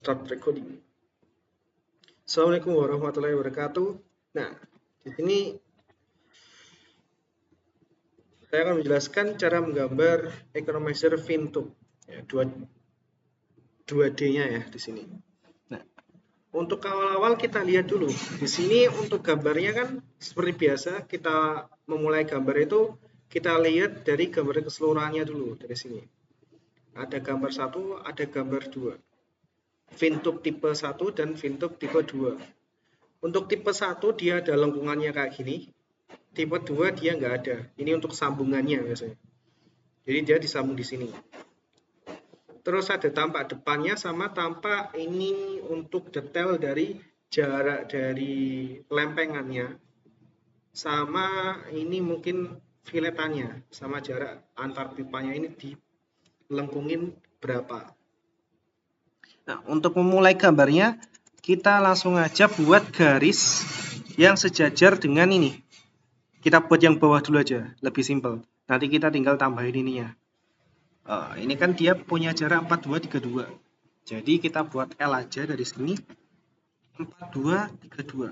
Start recording. Assalamualaikum warahmatullahi wabarakatuh. Nah, di sini saya akan menjelaskan cara menggambar economizer Fintup. Ya, 2D-nya ya di sini. Nah, untuk awal-awal kita lihat dulu. Di sini untuk gambarnya kan seperti biasa kita memulai gambar itu kita lihat dari gambar keseluruhannya dulu dari sini. Ada gambar 1, ada gambar 2. Fintup tipe 1 dan Fintup tipe 2. Untuk tipe 1 dia ada lengkungannya kayak gini. Tipe 2 dia nggak ada. Ini untuk sambungannya biasanya. Jadi dia disambung di sini. Terus ada tampak depannya sama tampak ini untuk detail dari jarak dari lempengannya. Sama ini mungkin filetannya. Sama jarak antar pipanya ini dilengkungin berapa. Nah, untuk memulai gambarnya, kita langsung aja buat garis yang sejajar dengan ini. Kita buat yang bawah dulu aja, lebih simpel. Nanti kita tinggal tambahin ininya. Ini kan dia punya jarak 4232. Jadi kita buat L aja dari sini. 4232.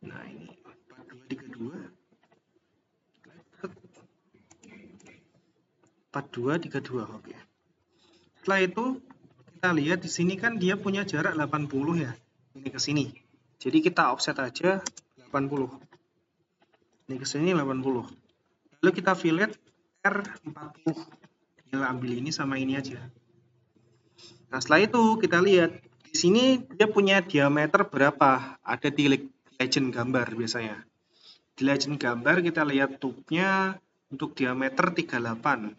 Nah, ini 4232. 4232, oke. Setelah itu kita lihat di sini kan dia punya jarak 80 ya. Ini ke sini. Jadi kita offset aja 80. Ini ke sini 80. Lalu kita fillet R40. Tinggal ambil ini sama ini aja. Nah, setelah itu kita lihat di sini dia punya diameter berapa? Ada di legend gambar biasanya. Di legend gambar kita lihat tube-nya untuk diameter 38.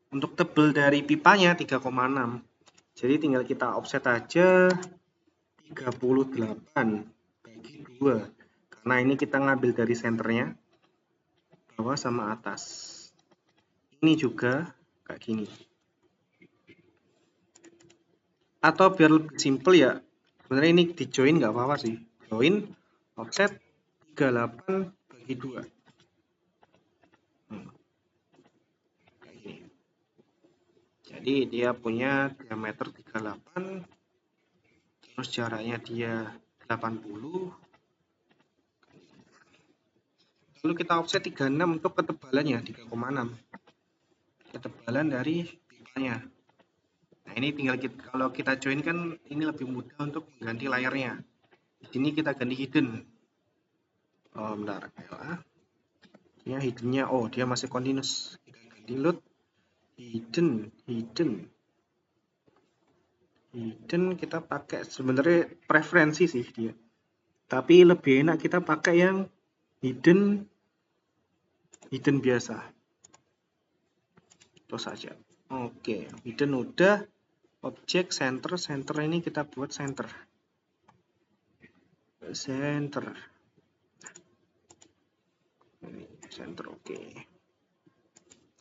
Untuk tebal dari pipanya 3,6. Jadi tinggal kita offset aja 38 bagi 2. Karena ini kita ngambil dari senternya bawah sama atas. Ini juga kayak gini. Atau biar lebih simple ya, sebenarnya ini di join nggak apa-apa sih. Join offset 38 bagi 2. Kayak gini. Jadi dia punya diameter 38, terus jaraknya dia 80. Lalu kita offset 36 untuk ketebalannya 3,6. Ketebalan dari pipanya. Nah, ini tinggal kalau kita join kan ini lebih mudah untuk mengganti layarnya. Di sini kita ganti hidden. Bentar, ya. Ini hiddennya, dia masih continuous. Kita ganti load hidden kita pakai sebenarnya preferensi sih dia. Tapi lebih enak kita pakai yang hidden biasa. Terus saja. Oke, hidden udah. Objek center ini kita buat center. Center oke.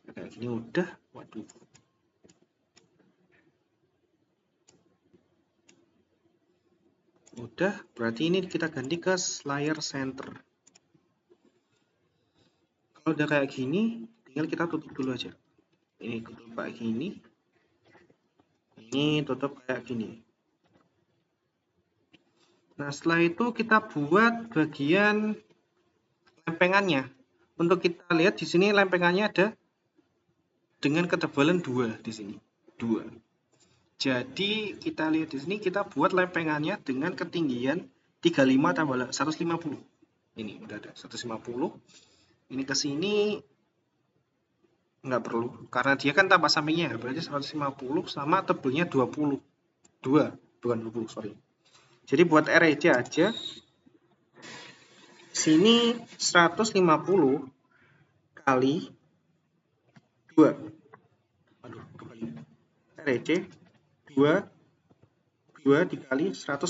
Kayak gini udah. Waduh. Udah, berarti ini kita ganti ke layar center. Kalau udah kayak gini, tinggal kita tutup dulu aja. Ini tutup kayak gini. Ini tutup kayak gini. Nah, setelah itu kita buat bagian lempengannya. Untuk kita lihat di sini lempengannya ada dengan ketebalan 2 di sini. 2. Jadi kita lihat di sini kita buat lempengannya dengan ketinggian 35 tambah 150. Ini udah ada 150. Ini ke sini nggak perlu karena dia kan tambah sampingnya berarti 150 sama tebelnya 20. 2, bukan 20, sorry. Jadi buat REJ aja sini 150 kali 2. Aduh, kembali. REJ 2 dikali 150.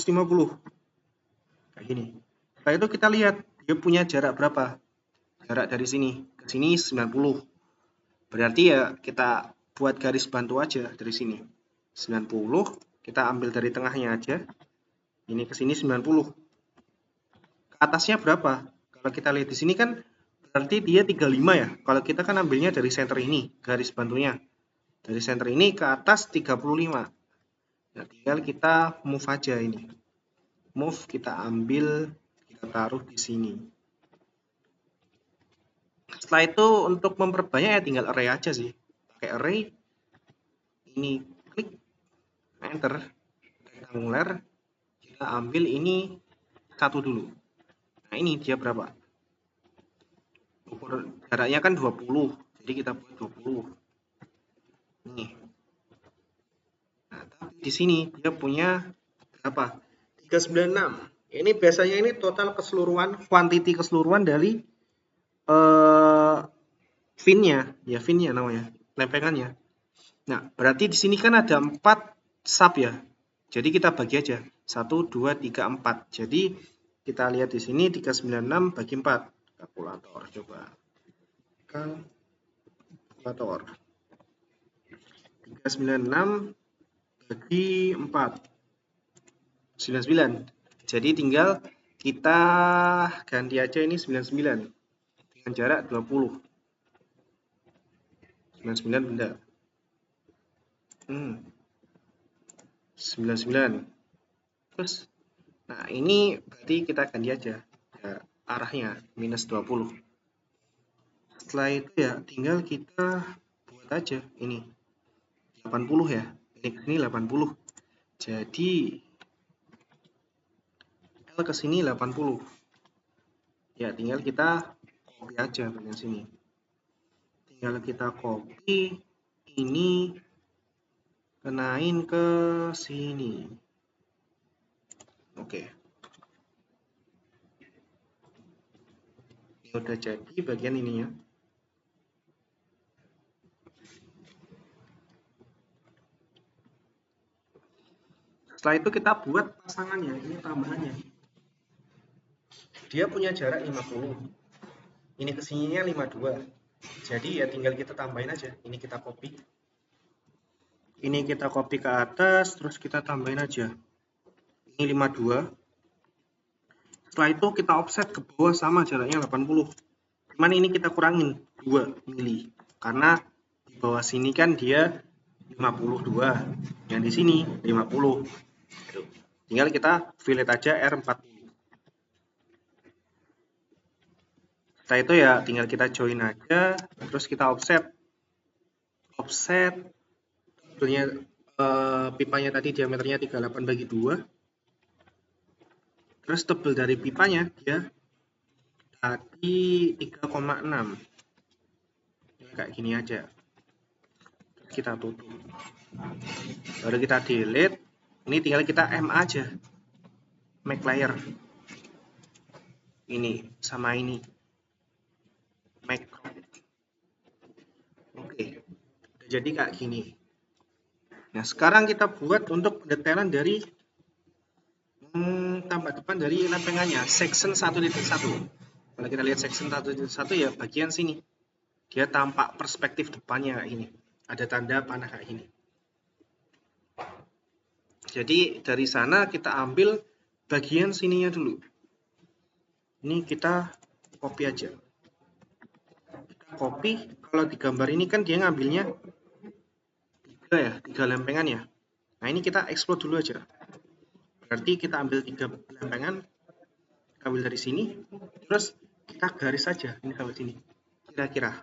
Kayak gini. Setelah itu kita lihat dia punya jarak berapa? Jarak dari sini ke sini 90. Berarti ya kita buat garis bantu aja dari sini. 90, kita ambil dari tengahnya aja. Ini ke sini 90. Ke atasnya berapa? Kalau kita lihat di sini kan berarti dia 35 ya. Kalau kita kan ambilnya dari center ini, garis bantunya. Dari center ini ke atas 35. Nah, tinggal kita move aja ini. Move kita ambil, kita taruh di sini. Setelah itu untuk memperbanyak ya tinggal array aja sih. Pakai array. Ini klik enter rectangular. Kita ambil ini satu dulu. Nah, ini dia berapa? Ukur jaraknya kan 20. Jadi kita buat 20. Nih. Nah, tapi di sini dia punya berapa? 396. Ini biasanya ini total keseluruhan, quantity keseluruhan dari fin-nya, ya fin-nya namanya, lempengannya. Nah, berarti di sini kan ada 4 sub ya. Jadi kita bagi aja. 1 2 3 4. Jadi kita lihat di sini 396 bagi 4. Kalkulator coba. Kalkulator. 396 bagi 4. 99. Jadi tinggal kita ganti aja ini 99 dengan jarak 20. 99 benda. 99. Terus nah ini berarti kita ganti aja ya, arahnya minus 20. Setelah itu ya tinggal kita buat aja ini 80 ya. Ini 80. Jadi L ke sini 80. Ya tinggal kita copy aja bagian sini. Tinggal kita copy ini kenain ke sini. Oke. Ini udah jadi bagian ininya. Setelah itu kita buat pasangannya, ini tambahannya. Dia punya jarak 50. Ini kesininya 52. Jadi ya tinggal kita tambahin aja. Ini kita copy. Ini kita copy ke atas, terus kita tambahin aja. Ini 52. Setelah itu kita offset ke bawah sama jaraknya 80. Cuman ini kita kurangin 2 mili. Karena di bawah sini kan dia 52. Yang di sini 50. Tinggal kita fillet aja R40. Setelah itu ya tinggal kita join aja, terus kita offset pipanya tadi diameternya 38 bagi 2. Terus tebel dari pipanya dia tadi 3,6. Kayak gini aja. Terus kita tutup. Baru kita delete. Ini tinggal kita M aja. Make layer. Ini sama ini. Make crop. Oke. Udah jadi kayak gini. Nah, sekarang kita buat untuk pendetailan dari tampak depan dari lempengannya, section 1.1. Kalau kita lihat section 1.1 ya bagian sini. Dia tampak perspektif depannya kayak ini. Ada tanda panah kayak ini. Jadi dari sana kita ambil bagian sininya dulu. Ini kita copy aja. Kita copy, kalau di gambar ini kan dia ngambilnya 3 lempengan ya. Nah ini kita explode dulu aja. Berarti kita ambil 3 lempengan, ambil dari sini, terus kita garis saja ini sampai sini, kira-kira.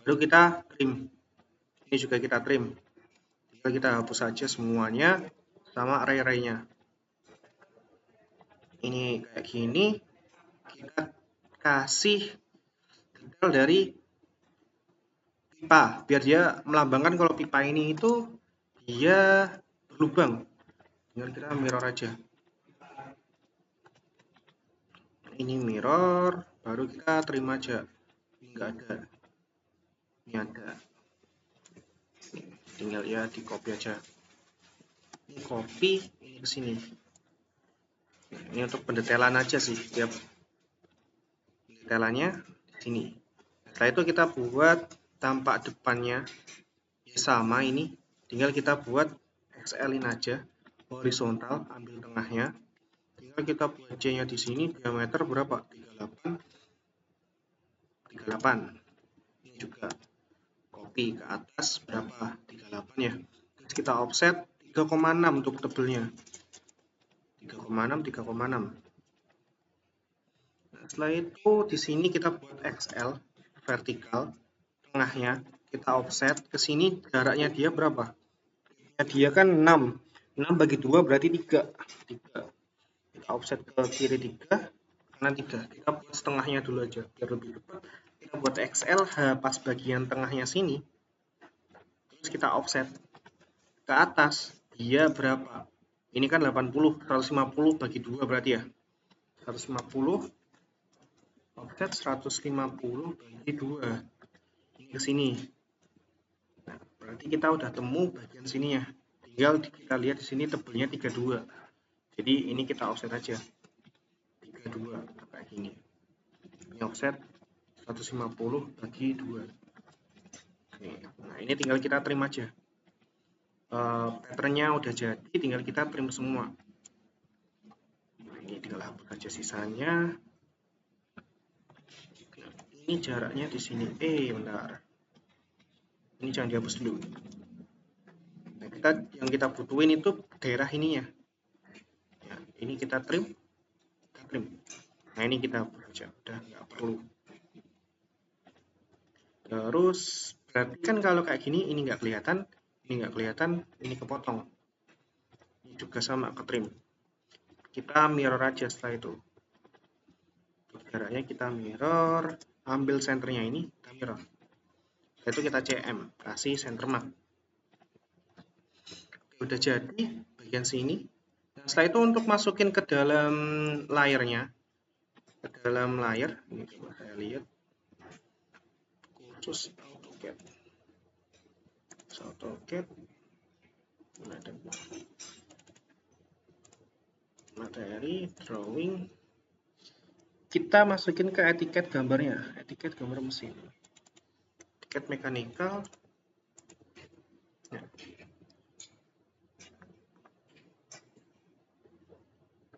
Baru kita trim. Ini juga kita trim. Tinggal kita hapus saja semuanya sama array-arraynya. Ini kayak gini. Kita kasih detail dari pipa biar dia melambangkan kalau pipa ini itu dia berlubang. Tinggal kita mirror aja. Ini mirror, baru kita terima aja. Ini enggak ada. Ini ada. Tinggal ya di copy aja. Ini copy, ini ke sini. Ini untuk pendetailan aja sih, tiap pendetailannya di sini. Setelah itu kita buat tampak depannya ya sama ini, tinggal kita buat XL-in aja, horizontal, ambil tengahnya. Tinggal kita buat C-nya di sini, diameter berapa? 38. Ini juga copy ke atas berapa, 38 ya. Terus kita offset 3,6 untuk tebelnya, 3,6. Nah, setelah itu di sini kita buat XL vertikal, tengahnya kita offset ke sini, jaraknya dia berapa? Dia kan 6 bagi 2 berarti 3. Kita offset ke kiri 3, kanan 3. Kita buat setengahnya dulu aja biar lebih cepat. Kita buat XL pas bagian tengahnya sini. Terus kita offset ke atas, dia berapa? Ini kan 80, 150 bagi 2 berarti ya. 150 offset 150 bagi 2. Ini ke sini. Nah, berarti kita udah temu bagian sini ya. Tinggal kita lihat di sini tebelnya 32. Jadi ini kita offset aja. 32 kayak gini. Ini offset 150 bagi 2. Nah, ini tinggal kita trim aja. Patternnya udah jadi, tinggal kita trim semua. Nah, ini tinggal hapus aja sisanya. Nah, ini jaraknya di sini. Bentar. Ini jangan dihapus dulu. Nah, yang kita butuhin itu daerah ininya. Ya, ini kita trim. Nah, ini kita hapus aja, udah nggak perlu. Terus berarti kan kalau kayak gini, ini nggak kelihatan, ini kepotong. Ini juga sama ke trim. Kita mirror aja setelah itu. Jaraknya kita mirror, ambil senternya ini, kita mirror. Setelah itu kita CM, kasih center mark. Udah jadi bagian sini. Nah, setelah itu untuk masukin ke dalam layarnya, ini coba saya lihat khusus AutoCAD, materi drawing, kita masukin ke etiket gambarnya, etiket gambar mesin, etiket mekanikal.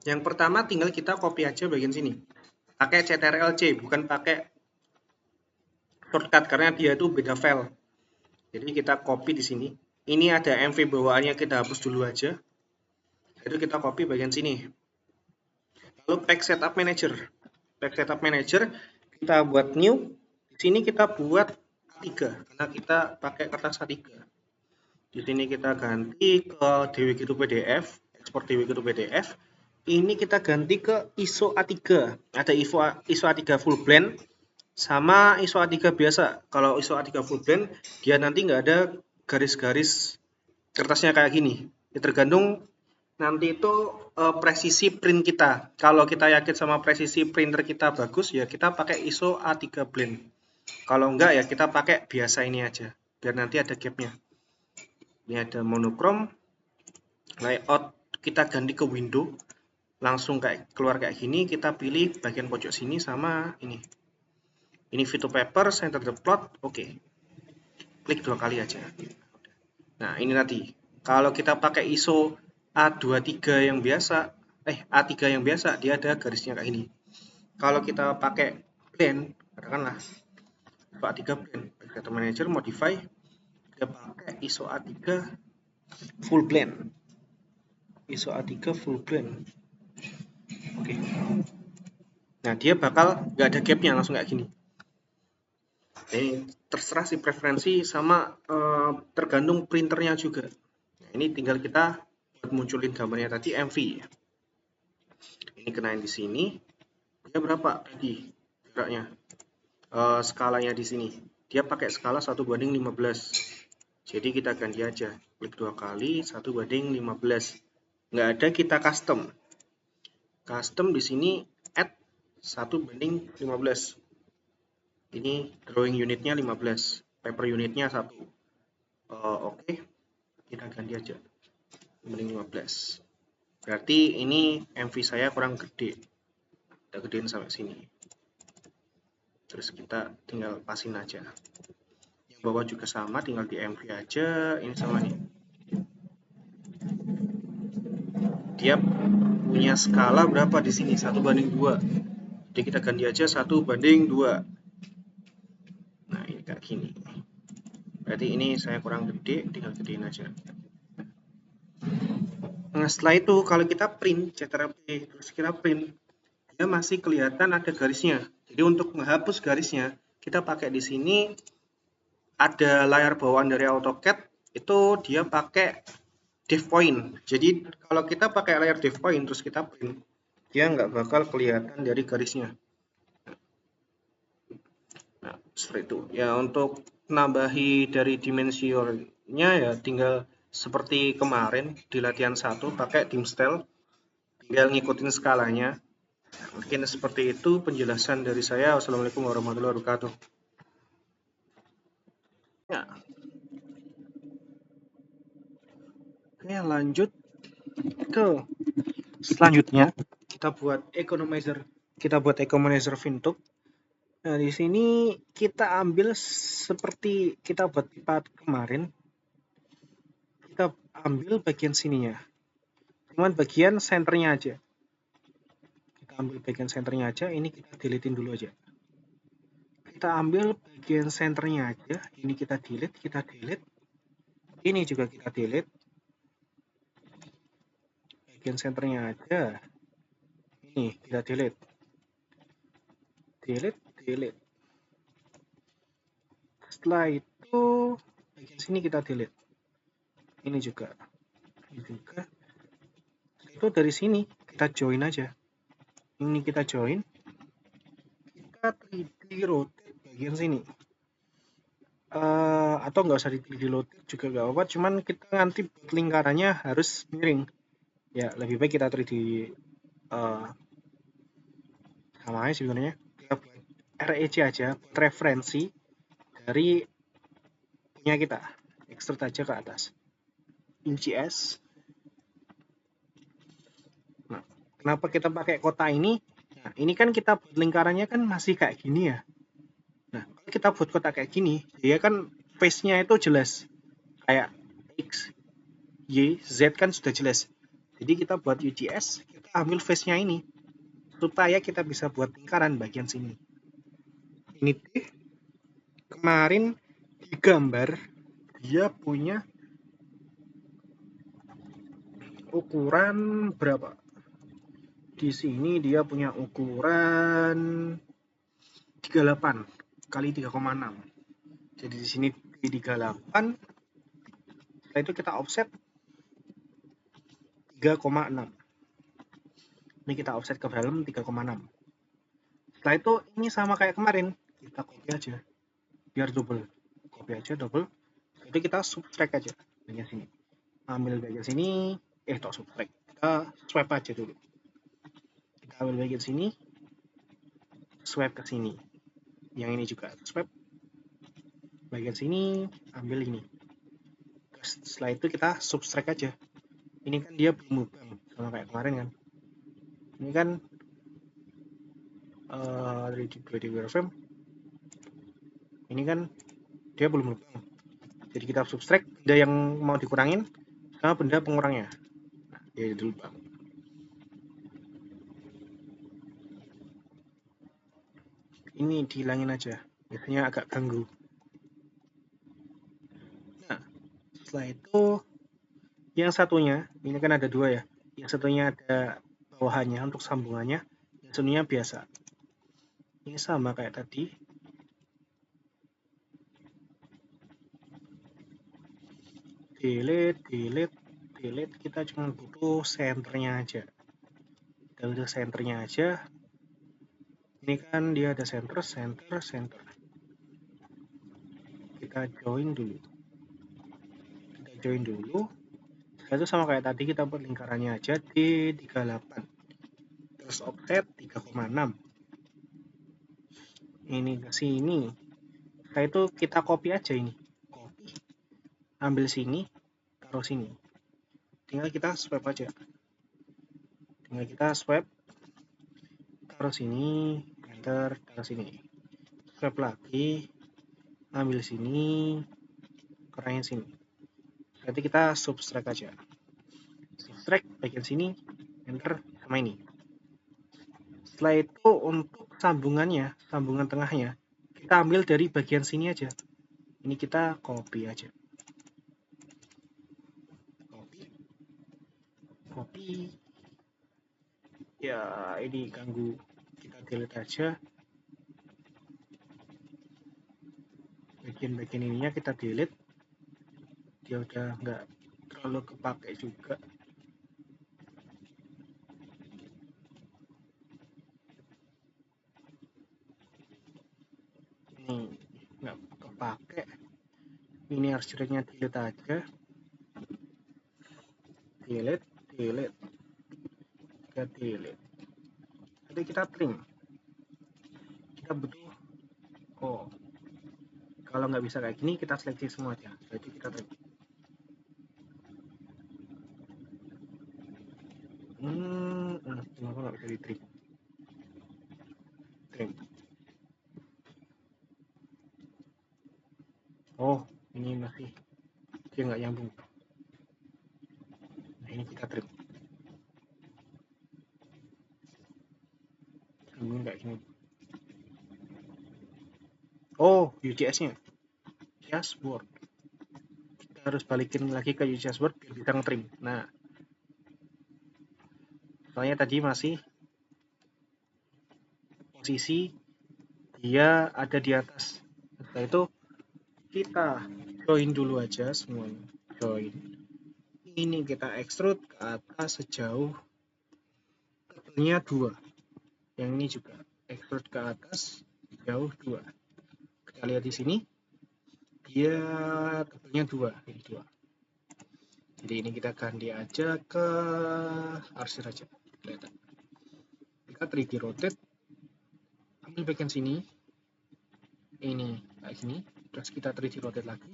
Yang pertama tinggal kita copy aja bagian sini, pakai CTRL-C, bukan pakai shortcut karena dia itu beda file. Jadi kita copy di sini. Ini ada MV bawaannya, kita hapus dulu aja. Itu kita copy bagian sini. Lalu Pack Setup Manager. Pack Setup Manager kita buat new. Di sini kita buat A3 karena kita pakai kertas A3. Di sini kita ganti ke DWG to PDF, ekspor DWG to PDF. Ini kita ganti ke ISO A3. Ada ISO A3 full blend sama ISO A3 biasa. Kalau ISO A3 full blend, dia nanti nggak ada garis-garis kertasnya kayak gini. Ya, tergantung nanti itu presisi print kita. Kalau kita yakin sama presisi printer kita bagus, ya kita pakai ISO A3 blend. Kalau enggak, ya kita pakai biasa ini aja, biar nanti ada gapnya. Ini ada monochrome, layout kita ganti ke window, langsung kayak keluar kayak gini. Kita pilih bagian pojok sini sama ini. Ini fit to paper, center the plot, oke. Klik 2 kali aja. Nah, ini nanti. Kalau kita pakai ISO A23 yang biasa, A3 yang biasa, dia ada garisnya kayak ini. Kalau kita pakai blend, katakanlah A3 blend, Data Manager modify, dia pakai ISO A3 full blend. ISO A3 full blend. Oke. Nah, dia bakal nggak ada gapnya, langsung kayak gini. Ini terserah sih preferensi sama tergantung printernya juga. Nah, ini tinggal kita buat munculin gambarnya tadi MV. Ini kenain di sini. Dia berapa tadi jaraknya? Skalanya di sini. Dia pakai skala 1:15. Jadi kita ganti aja. Klik 2 kali 1:15. Nggak ada kita custom. Custom di sini add 1:15. Ini drawing unitnya 15, paper unitnya 1. Oke. Kita ganti aja 1:15. Berarti ini MV saya kurang gede. Kita gedein sampai sini. Terus kita tinggal pasin aja. Yang bawah juga sama, tinggal di MV aja. Ini sama nih. Dia punya skala berapa di sini? 1:2. Jadi kita ganti aja 1:2. Nah, ini kayak gini. Berarti ini saya kurang gede, tinggal gedein aja. Nah, setelah itu kalau kita print CTRL-P, terus kita print, dia masih kelihatan ada garisnya. Jadi untuk menghapus garisnya, kita pakai di sini ada layar bawaan dari AutoCAD, itu dia pakai Dev Point. Jadi kalau kita pakai layar Dev Point terus kita print, dia nggak bakal kelihatan dari garisnya. Nah, seperti itu. Ya untuk nambahi dari dimensinya ya tinggal seperti kemarin di latihan 1 pakai dim style, tinggal ngikutin skalanya. Mungkin seperti itu penjelasan dari saya. Wassalamualaikum warahmatullahi wabarakatuh. Ya, oke lanjut ke selanjutnya kita buat economizer Windhoek. Nah, di sini kita ambil seperti kita buat pipa kemarin, kita ambil bagian sininya, cuman bagian senternya aja. Kita ambil bagian senternya aja, ini kita deletein dulu aja. Kita ambil bagian senternya aja, ini kita delete, ini juga kita delete. Bagian senternya aja, ini kita delete. Setelah itu bagian sini kita delete, ini juga. Itu dari sini kita join aja, ini kita join, kita 3D rotate bagian sini, atau nggak usah di 3D rotate juga nggak apa-apa, cuman kita nanti buat lingkarannya harus miring ya, lebih baik kita 3D sama aja sebenarnya. Kita buat REC aja buat referensi dari punya kita, extrude aja ke atas, UCS. Nah, kenapa kita pakai kota ini? Nah, ini kan kita buat lingkarannya kan masih kayak gini ya. Nah, kalau kita buat kotak kayak gini, dia kan face-nya itu jelas. Kayak X, Y, Z kan sudah jelas. Jadi kita buat UGS, kita ambil face-nya ini. Supaya kita bisa buat lingkaran bagian sini. Ini deh, kemarin di gambar, dia punya ukuran berapa? Di sini dia punya ukuran 38 kali 3,6. Jadi di sini 38. Setelah itu kita offset 3,6. Ini kita offset ke dalam 3,6. Setelah itu ini sama kayak kemarin, kita copy aja biar double. Copy aja double. Jadi kita subtract aja bagian sini. Ambil bagian sini, tok subtract. Kita swipe aja dulu. Kita ambil bagian sini, swipe ke sini. Yang ini juga swipe. Bagian sini, ambil ini. Terus setelah itu kita subtract aja. Ini kan dia belum mubang sama kayak kemarin kan. Ini kan 3D wireframe. Ini kan dia belum mubang. Jadi kita subtract benda yang mau dikurangin sama benda pengurangnya. Nah, ya dulu bang. Ini dihilangin aja, biasanya agak ganggu. Nah, setelah itu yang satunya, ini kan ada dua ya. Yang satunya ada bawahannya untuk sambungannya, yang satunya biasa. Ini sama kayak tadi. Delete, kita cuma butuh senternya aja. Kita butuh senternya aja. Ini kan dia ada center. Kita join dulu. Itu sama kayak tadi, kita buat lingkarannya aja di 38. Terus offset 3,6. Ini ke sini. Setelah itu kita copy aja ini. Copy. Ambil sini, taruh sini. Tinggal kita swipe aja. Taruh sini, enter, taruh sini. Swipe lagi, ambil sini, kurangin sini. Berarti kita subtract aja. Subtract bagian sini, enter sama ini. Setelah itu untuk sambungan tengahnya, kita ambil dari bagian sini aja. Ini kita copy aja. Copy. Ya, ini ganggu. Kita delete aja. Bagian-bagian ininya kita delete. Dia udah nggak terlalu kepake juga. Nih, nggak kepake. Ini harus directnya delete aja. Delete. Kita delete. Jadi kita trim. Kita butuh. Kalau nggak bisa kayak gini, kita seleksi semua aja. Jadi kita trim. Kenapa nggak bisa di trim? Oh, ini masih dia nggak nyambung. Nah, ini kita trim. Ini nggak gini. Oh, UCS-nya. Dashboard. Kita harus balikin lagi ke UCS dashboard biar bisa nge-trim. Nah, soalnya tadi masih posisi dia ada di atas. Setelah itu kita join dulu aja semuanya. Join. Ini kita extrude ke atas sejauh tebalnya 2. Yang ini juga extrude ke atas sejauh 2. Kita lihat di sini dia tebalnya 2, ini 2. Jadi ini kita ganti aja ke arsir aja. Kelihatan. Kita 3D rotate, ambil bagian sini, ini kayak gini, terus kita 3D rotate lagi.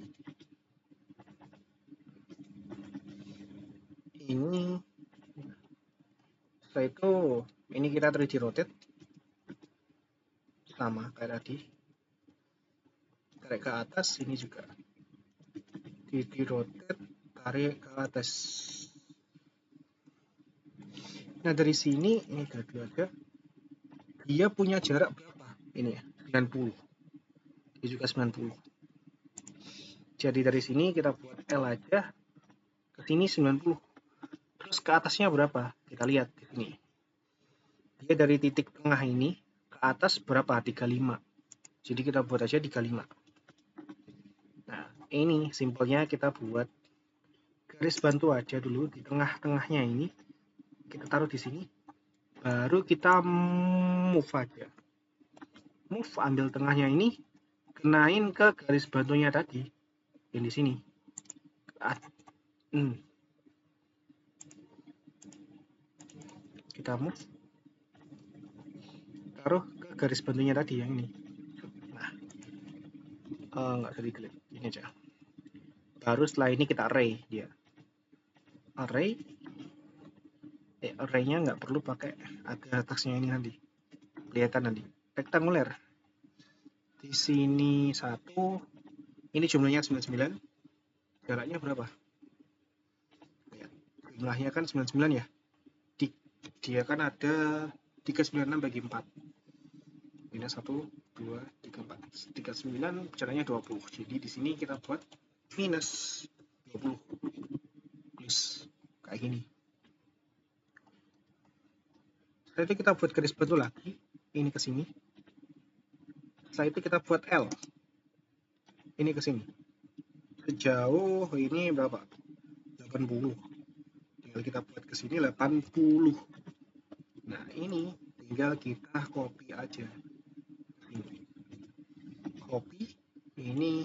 Ini setelah itu ini kita 3D rotate sama kayak tadi, tarik ke atas, ini juga 3D rotate, tarik ke atas. Nah dari sini ini gagal aja, dia punya jarak berapa? Ini ya 90, ini juga 90. Jadi dari sini kita buat L aja, ke sini 90. Terus ke atasnya berapa? Kita lihat di sini. Dia dari titik tengah ini ke atas berapa? 35. Jadi kita buat aja 35. Nah, ini simpelnya kita buat garis bantu aja dulu di tengah-tengahnya ini. Kita taruh di sini. Baru kita move aja. Move, ambil tengahnya ini, kenain ke garis bantunya tadi. Yang di sini. Kita move. Taruh ke garis bantunya tadi yang ini. Nah, nggak usah di-delete, ini aja. Baru setelah ini kita array dia. Array-nya nggak perlu pakai ada teksnya ini nanti. Kelihatan nanti. Rektanguler. Di sini 1. Ini jumlahnya 99. Jaraknya berapa? Lihat. Jumlahnya kan 99 ya. Dia kan ada 396 bagi 4. Ini 1, 2, 3, 4. 39 jaraknya 20. Jadi di sini kita buat minus 20 plus kayak gini. Setelah itu kita buat garis bantu lagi, ini ke sini. Setelah itu kita buat L, ini ke sini. Sejauh ini berapa? 80. Tinggal kita buat ke sini 80. Nah ini tinggal kita copy aja. Copy, ini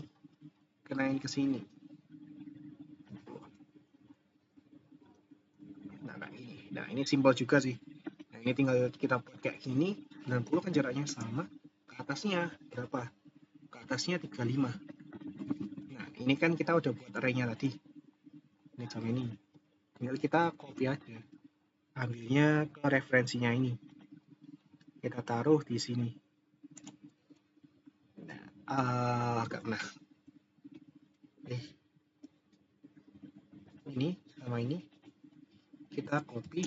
kenain ke sini. Nah ini simpel juga sih. Nah ini tinggal kita buat kayak gini. 90 kan jaraknya sama. Ke atasnya berapa? Ke atasnya 35. Nah ini kan kita udah buat array-nya tadi. Ini sama ini. Tinggal kita copy aja. Ambilnya ke referensinya ini. Kita taruh di sini. Nah, agak pernah. Ini sama ini. Kita copy,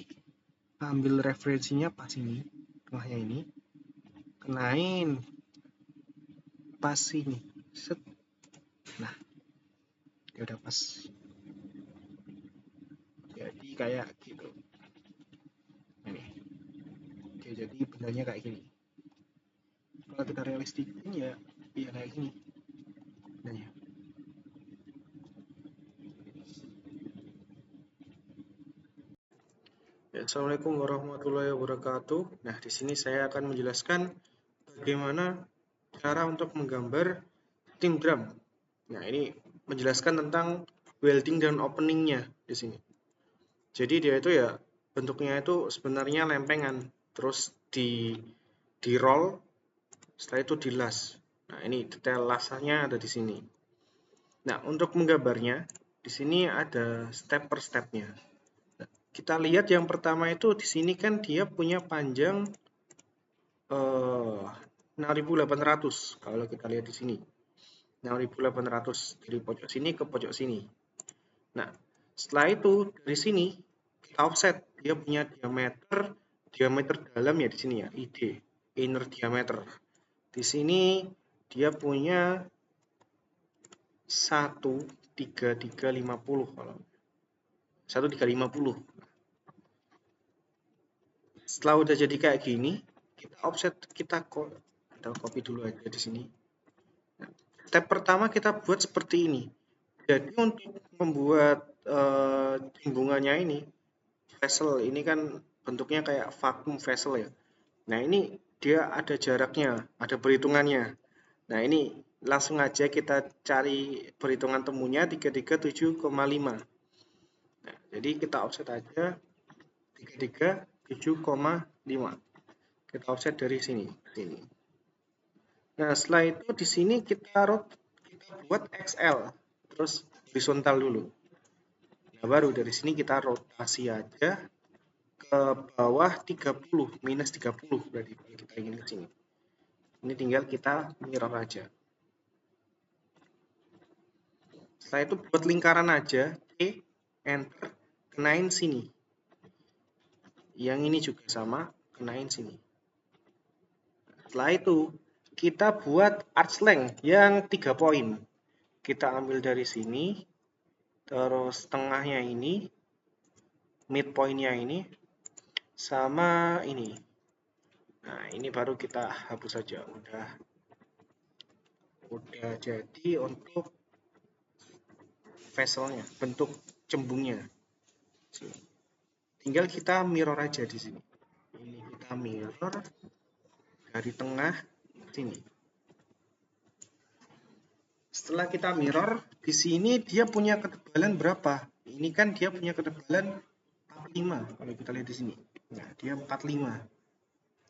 ambil referensinya pas ini, tengahnya ini, kenain pas ini. Set. udah pas. Jadi kayak gitu. Ini. Oke, jadi benarnya kayak gini. Kalau kita realistikin ya kayak gini. Benarnya. Ya, Assalamualaikum warahmatullahi wabarakatuh. Nah, di sini saya akan menjelaskan bagaimana cara untuk menggambar steam drum. Nah, ini menjelaskan tentang welding dan openingnya di sini. Jadi dia itu ya bentuknya itu sebenarnya lempengan, terus di roll, setelah itu dilas. Nah, ini detail lasannya ada di sini. Nah, untuk menggambarnya di sini ada step per stepnya. Nah, kita lihat yang pertama itu di sini kan dia punya panjang 6.800 kalau kita lihat di sini. 6.800 dari pojok sini ke pojok sini. Nah, setelah itu dari sini kita offset, dia punya diameter dalam ya di sini ya, ID, inner diameter. Di sini dia punya 13350 kalau 1350. Setelah udah jadi kayak gini, kita offset, kita copy dulu aja di sini. Nah, step pertama kita buat seperti ini. Jadi untuk membuat timbungannya ini, vessel ini kan bentuknya kayak vacuum vessel ya. Nah, ini dia ada jaraknya, ada perhitungannya. Nah, ini langsung aja kita cari perhitungan temunya 337,5. Nah, jadi kita offset aja 337,5. Kita offset dari sini. Nah, setelah itu di sini kita buat XL, terus horizontal dulu. Nah, baru dari sini kita rotasi aja ke bawah 30, minus 30 berarti kalau kita ingin ke sini. Ini tinggal kita mirror aja. Setelah itu buat lingkaran aja, T, enter, kenain sini. Yang ini juga sama, kenain sini. Setelah itu kita buat arch length yang 3 poin. Kita ambil dari sini, terus tengahnya ini, midpointnya ini, sama ini. Nah, ini baru kita hapus saja. Udah jadi untuk vesselnya, bentuk cembungnya. Tinggal kita mirror aja di sini. Ini kita mirror dari tengah sini. Setelah kita mirror, di sini dia punya ketebalan berapa? Ini kan dia punya ketebalan 45 kalau kita lihat di sini. Nah, dia 45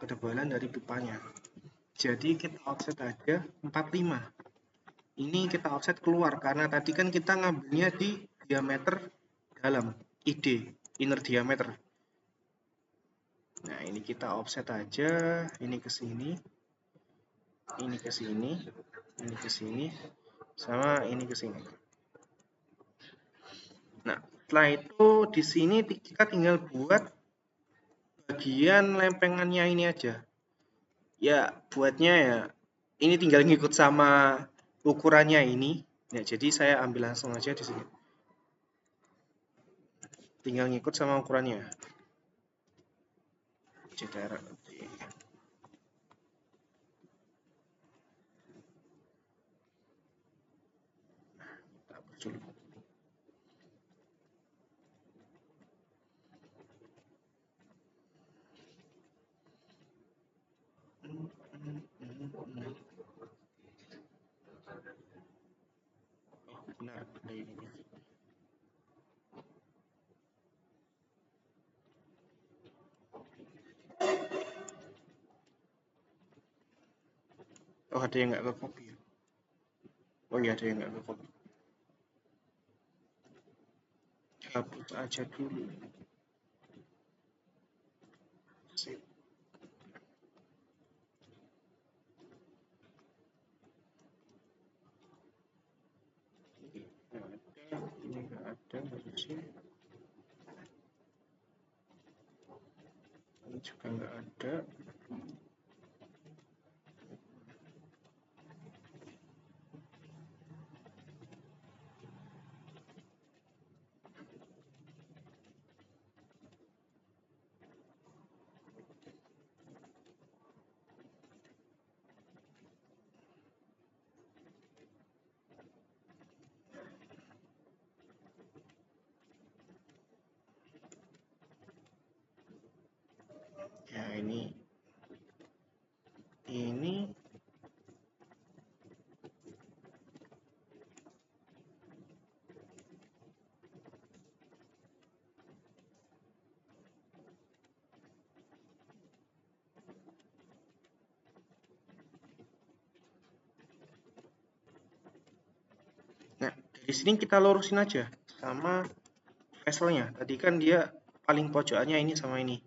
ketebalan dari pipanya. Jadi kita offset aja 45. Ini kita offset keluar karena tadi kan kita ngambilnya di diameter dalam, ID, inner diameter. Nah, ini kita offset aja, ini ke sini, ini ke sini, ini ke sini, sama ini ke sini. Nah, setelah itu di sini kita tinggal buat bagian lempengannya ini aja. Ya, buatnya ya ini tinggal ngikut sama ukurannya ini. Ya, jadi saya ambil langsung aja di sini. Tinggal ngikut sama ukurannya. CTR. Dulu. Benar, ada ini. Oh, ada yang nggak ke copy. Oh iya, ada yang nggak ke copy. Hapus aja dulu. Sip. Ini nggak ada harusnya. Ini juga nggak ada. Ya, ini nah, dari sini kita lurusin aja sama bezelnya. Tadi kan dia paling pojokannya ini sama ini.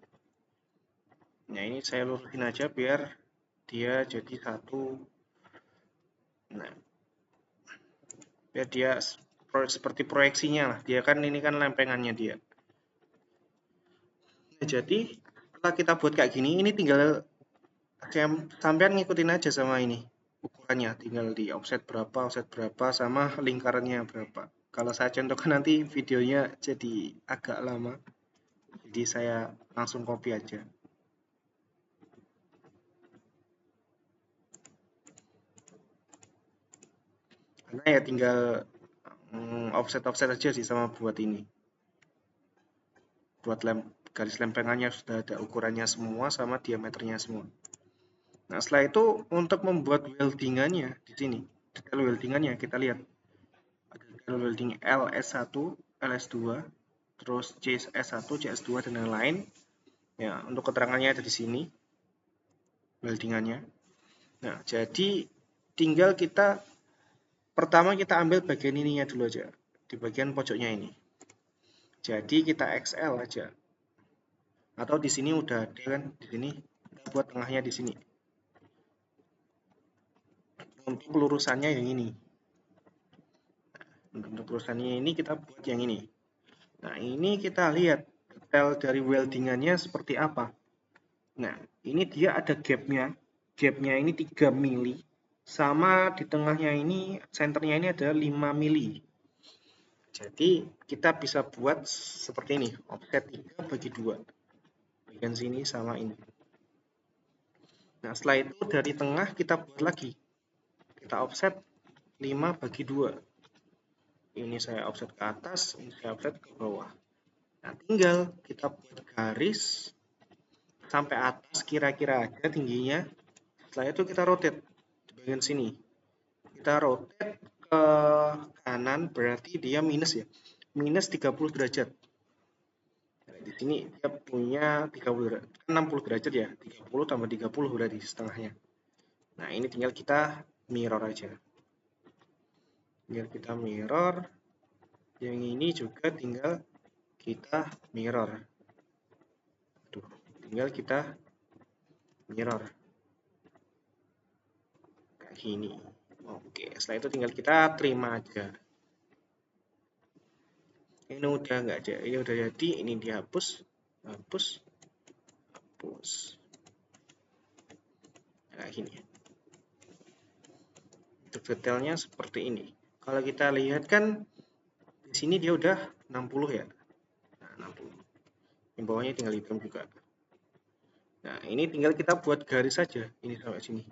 Nah, ini saya lurusin aja biar dia jadi satu. Nah, biar dia seperti proyeksinya lah. Dia kan ini kan lempengannya dia. Nah, jadi setelah kita buat kayak gini, ini tinggal sampean ngikutin aja sama ini ukurannya, tinggal di offset berapa sama lingkarannya berapa. Kalau saya contohkan nanti videonya jadi agak lama, jadi saya langsung copy aja. Karena ya tinggal offset aja sih sama buat ini. Buat garis lempengannya sudah ada ukurannya semua sama diameternya semua. Nah, setelah itu untuk membuat weldingannya di sini, detail weldingannya kita lihat. Ada detail welding LS1, LS2, terus CS1, CS2 dan lain-lain. Ya, untuk keterangannya ada di sini weldingannya. Nah, jadi tinggal pertama kita ambil bagian ininya dulu aja, di bagian pojoknya ini. Jadi kita XL aja. Atau di sini udah ada kan, di sini kita buat tengahnya di sini. Untuk lurusannya yang ini. Untuk lurusannya ini kita buat yang ini. Nah, ini kita lihat detail dari weldingannya seperti apa. Nah, ini dia ada gapnya. Gapnya ini 3 mili. Sama di tengahnya ini, senternya ini ada 5 mili. Jadi, kita bisa buat seperti ini. Offset 3 bagi 2. Bagian sini sama ini. Nah, setelah itu dari tengah kita buat lagi. Kita offset 5 bagi 2. Ini saya offset ke atas, ini saya offset ke bawah. Nah, tinggal kita buat garis sampai atas kira-kira aja tingginya. Setelah itu kita rotate di bagian sini. Kita rotate ke kanan berarti dia minus ya. Minus 30 derajat. Nah, di sini dia punya 30 derajat, 60 derajat ya. 30 tambah 30 berarti setengahnya. Nah, ini tinggal kita mirror aja. Tinggal kita mirror. Yang ini juga tinggal kita mirror. Tuh, tinggal kita mirror. Kayak gini. Oke, setelah itu tinggal kita terima aja. Ini udah nggak ada, ini udah jadi, ini dihapus, hapus, hapus. Nah, gini. Untuk detailnya seperti ini. Kalau kita lihat kan di sini dia udah 60 ya. Nah, 60. Yang bawahnya tinggal hitam juga. Nah, ini tinggal kita buat garis saja, ini sampai sini.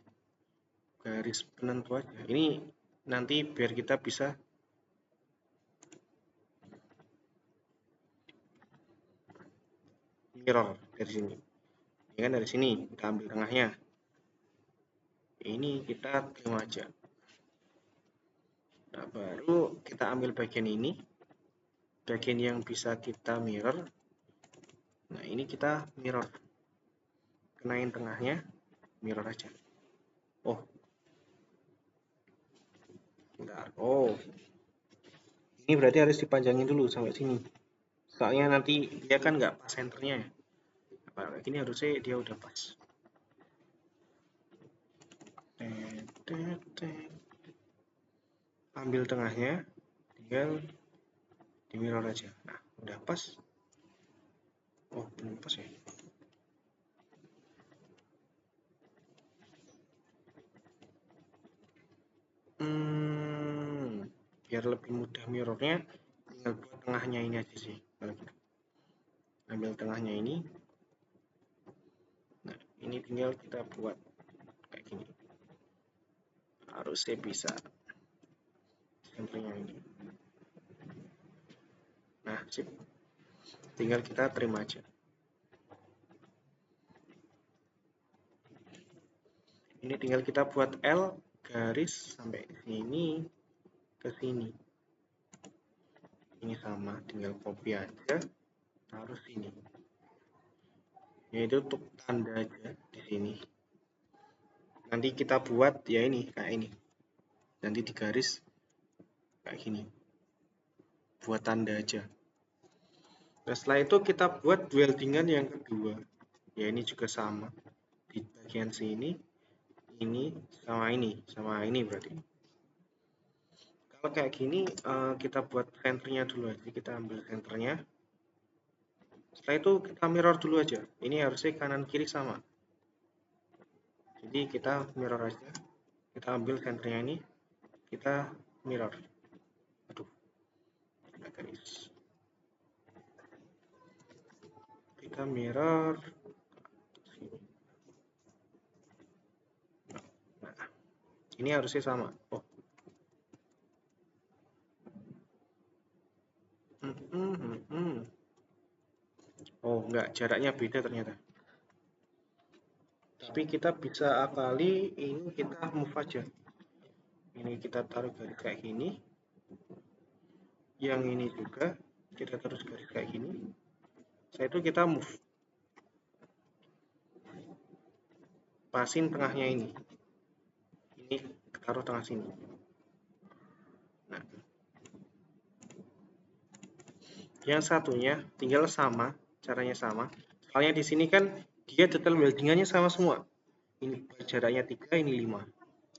Garis penentu aja. Ini nanti biar kita bisa mirror dari sini. Ini kan dari sini kita ambil tengahnya. Ini kita terima aja. Nah, baru kita ambil bagian ini. Bagian yang bisa kita mirror. Nah, ini kita mirror. Kenain tengahnya, mirror aja. Oh. Bentar. Oh. Ini berarti harus dipanjangin dulu sampai sini. Soalnya nanti dia kan nggak pas senternya ya. Nah, ini harusnya dia udah pas. Ambil tengahnya, tinggal di mirror aja. Nah, udah pas. Oh, belum pas ya. Biar lebih mudah mirrornya, tinggal buat tengahnya ini aja sih. Ambil tengahnya ini. Nah, ini tinggal kita buat kayak gini. Harusnya bisa. Senternya ini. Nah, sip. Tinggal kita terima aja. Ini tinggal kita buat L garis sampai sini ke sini. Ini sama, tinggal copy aja, taruh sini. Yaitu untuk tanda aja di sini. Nanti kita buat ya ini kayak ini. Nanti di garis kayak gini. Buat tanda aja. Nah, setelah itu kita buat weldingan yang kedua. Ya ini juga sama. Di bagian sini, ini sama ini berarti. Kalau kayak gini, kita buat senternya dulu aja. Kita ambil senternya. Setelah itu kita mirror dulu aja. Ini harusnya kanan kiri sama. Jadi kita mirror aja. Kita ambil senternya ini. Kita mirror. Aduh, ada garis. Kita mirror. Nah, ini harusnya sama. Oh, enggak, jaraknya beda ternyata. Tapi kita bisa akali, ini kita move aja. Ini kita taruh garis kayak gini. Yang ini juga kita terus garis kayak gini. Setelah itu kita move. Pasin tengahnya ini. Ini taruh tengah sini. Nah, yang satunya tinggal sama, caranya sama. Soalnya di sini kan dia detail weldingannya sama semua. Ini jaraknya 3, ini 5.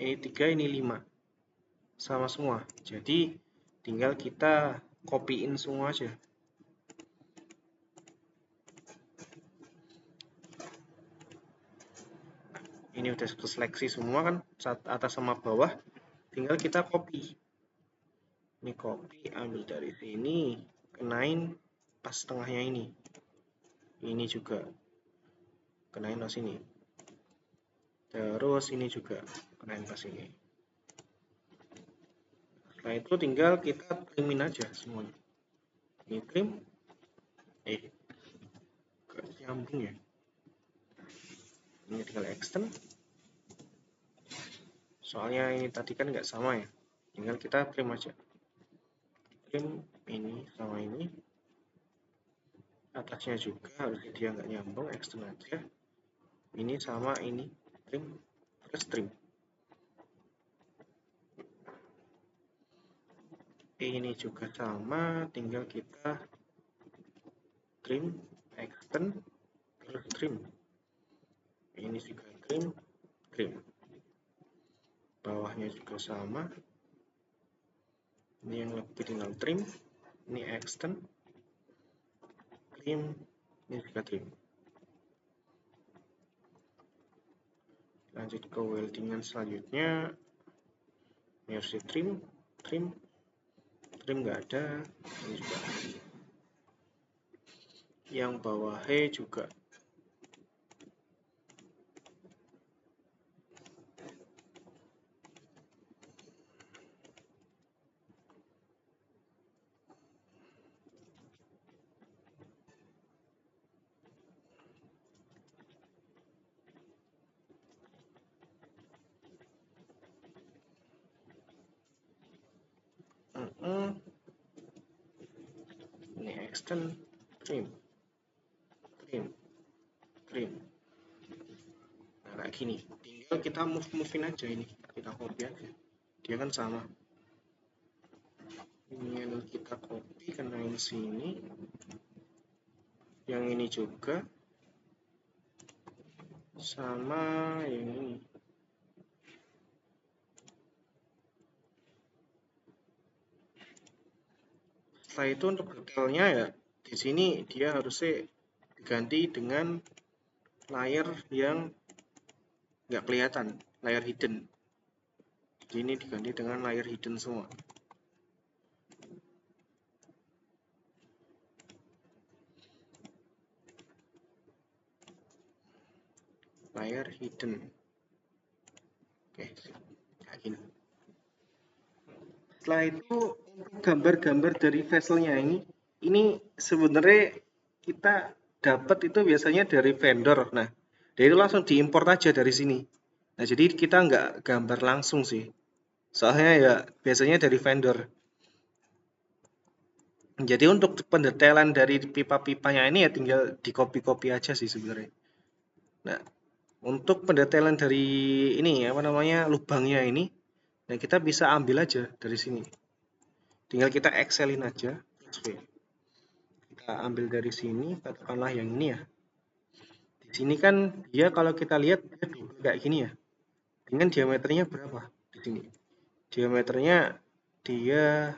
Ini 3, ini 5. Sama semua. Jadi tinggal kita copy-in semua aja. Ini udah seleksi semua kan, atas sama bawah. Tinggal kita copy. Ini copy, ambil dari sini, kenain pas tengahnya ini. Ini juga kenain pas sini. Terus ini juga kenain pas ini. Setelah itu tinggal kita trimin aja semuanya. Ini trim. Gak nyambung ya. Ini tinggal extend. Soalnya ini tadi kan nggak sama ya. Tinggal kita trim aja. Trim ini sama ini. Atasnya juga harusnya dia nggak nyambung, extend aja. Ini sama ini, trim, terus trim. Ini juga sama, tinggal kita trim, extend, terus trim. Ini juga trim, trim. Bawahnya juga sama. Ini yang lebih tinggal trim, ini extend, trim, ini juga trim. Lanjut ke weldingan selanjutnya. Ini harus di trim, trim nggak ada, ini juga. Yang bawahnya juga. Ini extend, trim. Nah, kayak gini. Tinggal kita move-movein aja ini. Kita copy aja. Dia kan sama. Ini yang kita copy kenain sini. Yang ini juga. Sama yang ini. Setelah itu untuk detailnya ya, di sini dia harusnya diganti dengan layer yang nggak kelihatan, layer hidden. Jadi ini diganti dengan layer hidden semua. Layer hidden. Oke, kayak gini. Setelah itu gambar-gambar dari vesselnya ini sebenarnya kita dapat itu biasanya dari vendor. Nah, dia itu langsung diimport aja dari sini. Nah, jadi kita nggak gambar langsung sih. Soalnya ya biasanya dari vendor. Jadi untuk pendetailan dari pipa-pipanya ini ya tinggal di copy-copy aja sih sebenarnya. Nah, untuk pendetailan dari ini apa namanya lubangnya ini, nah kita bisa ambil aja dari sini. Tinggal kita excelin aja. Kita ambil dari sini, katakanlah yang ini ya. Di sini kan dia kalau kita lihat dia double kayak gini ya. Dengan diameternya berapa di sini? Diameternya dia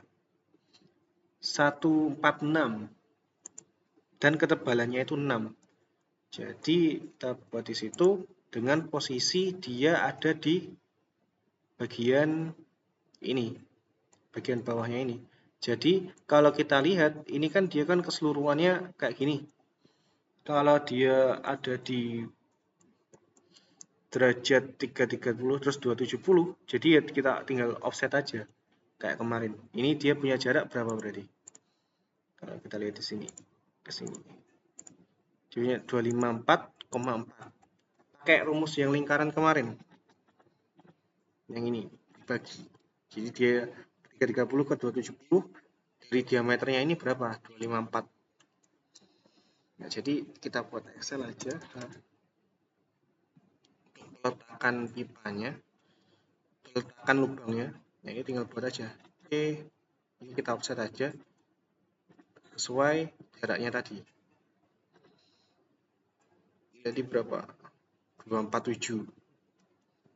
146 dan ketebalannya itu 6. Jadi kita buat di situ dengan posisi dia ada di bagian ini, bagian bawahnya ini. Jadi kalau kita lihat ini kan dia kan keseluruhannya kayak gini. Kalau dia ada di derajat 330 terus 270, jadi ya kita tinggal offset aja kayak kemarin. Ini dia punya jarak berapa berarti? Kalau kita lihat di sini ke sini. Dia punya 254,4. Pakai rumus yang lingkaran kemarin. Yang ini dibagi. Jadi dia 330 ke 270 dari diameternya ini berapa? 254. Nah, jadi kita buat Excel aja. Letakkan pipanya, letakkan lubangnya. Nah, ini tinggal buat aja. Oke, ini kita offset aja sesuai jaraknya tadi. Jadi berapa? 247.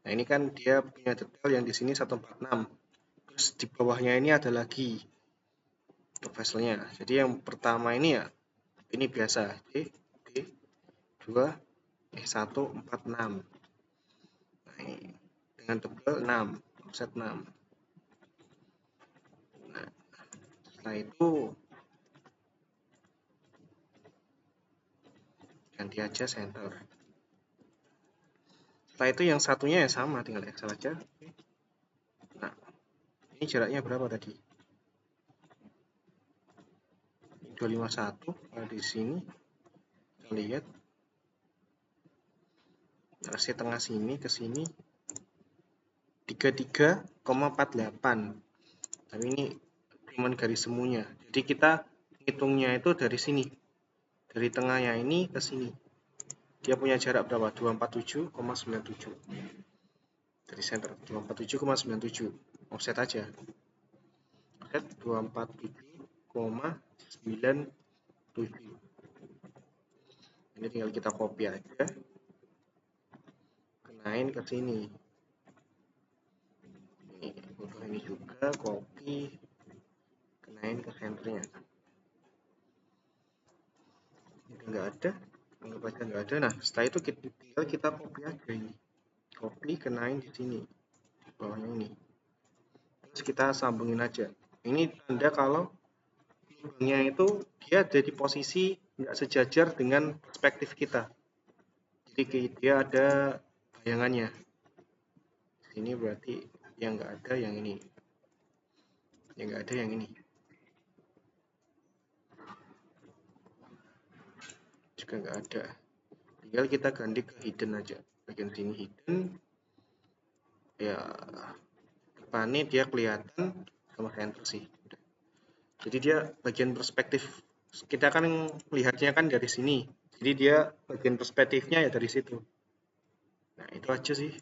Nah, ini kan dia punya detail yang di sini 146. Terus di bawahnya ini ada lagi untuk vesselnya. Jadi yang pertama ini ya ini biasa D 2 146. Nah, ini dengan tebal 6, offset 6. Nah, setelah itu ganti aja center. Setelah itu yang satunya ya sama, tinggal Excel aja. Nah, ini jaraknya berapa tadi? 251. Nah, di sini kita lihat rasi tengah sini ke sini 33,48. Tapi ini cuman garis semuanya. Jadi kita hitungnya itu dari sini. Dari tengahnya ini ke sini. Dia punya jarak berapa? 247,97. Dari center 247,97. Offset aja. Offset 247,97. Ini tinggal kita copy aja. Kenain ke sini. Ini juga copy. Kenain ke centernya. Ini nggak ada. Anggap aja nggak ada. Nah, setelah itu tinggal kita copy aja ini. Copy kenain di sini. Di bawahnya ini. Terus kita sambungin aja. Ini tanda kalau lubangnya itu dia ada di posisi nggak sejajar dengan perspektif kita. Jadi dia ada bayangannya. Ini berarti yang nggak ada yang ini. Yang nggak ada yang ini. Juga nggak ada. Tinggal kita ganti ke hidden aja. Bagian sini hidden. Ya depannya dia kelihatan sama center sih. Jadi dia bagian perspektif kita kan lihatnya kan dari sini. Jadi dia bagian perspektifnya ya dari situ. Nah, itu aja sih.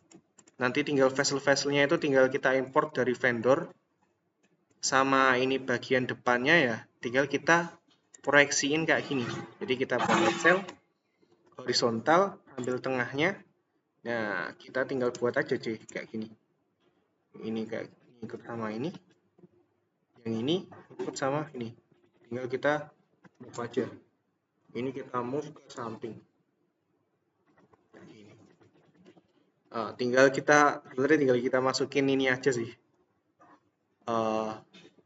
Nanti tinggal vessel-vesselnya itu tinggal kita import dari vendor. Sama ini bagian depannya ya, tinggal kita proyeksiin kayak gini. Jadi kita buat Excel horizontal, ambil tengahnya. Nah, kita tinggal buat aja sih kayak gini. Ini kayak ikut sama ini. Yang ini ikut sama ini. Tinggal kita move aja. Ini kita move ke samping. Tinggal kita sebenarnya tinggal kita masukin ini aja sih.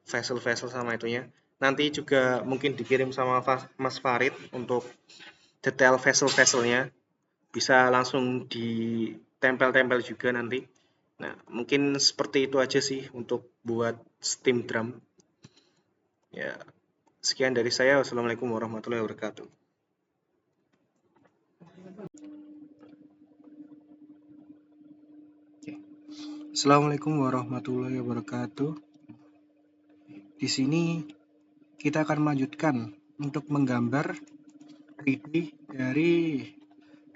Vessel-vessel sama itunya. Nanti juga mungkin dikirim sama Mas Farid untuk detail vessel-vesselnya. Bisa langsung ditempel-tempel juga nanti. Nah, mungkin seperti itu aja sih untuk buat steam drum. Ya, sekian dari saya. Wassalamualaikum warahmatullahi wabarakatuh. Assalamualaikum warahmatullahi wabarakatuh. Di sini kita akan melanjutkan untuk menggambar 3D dari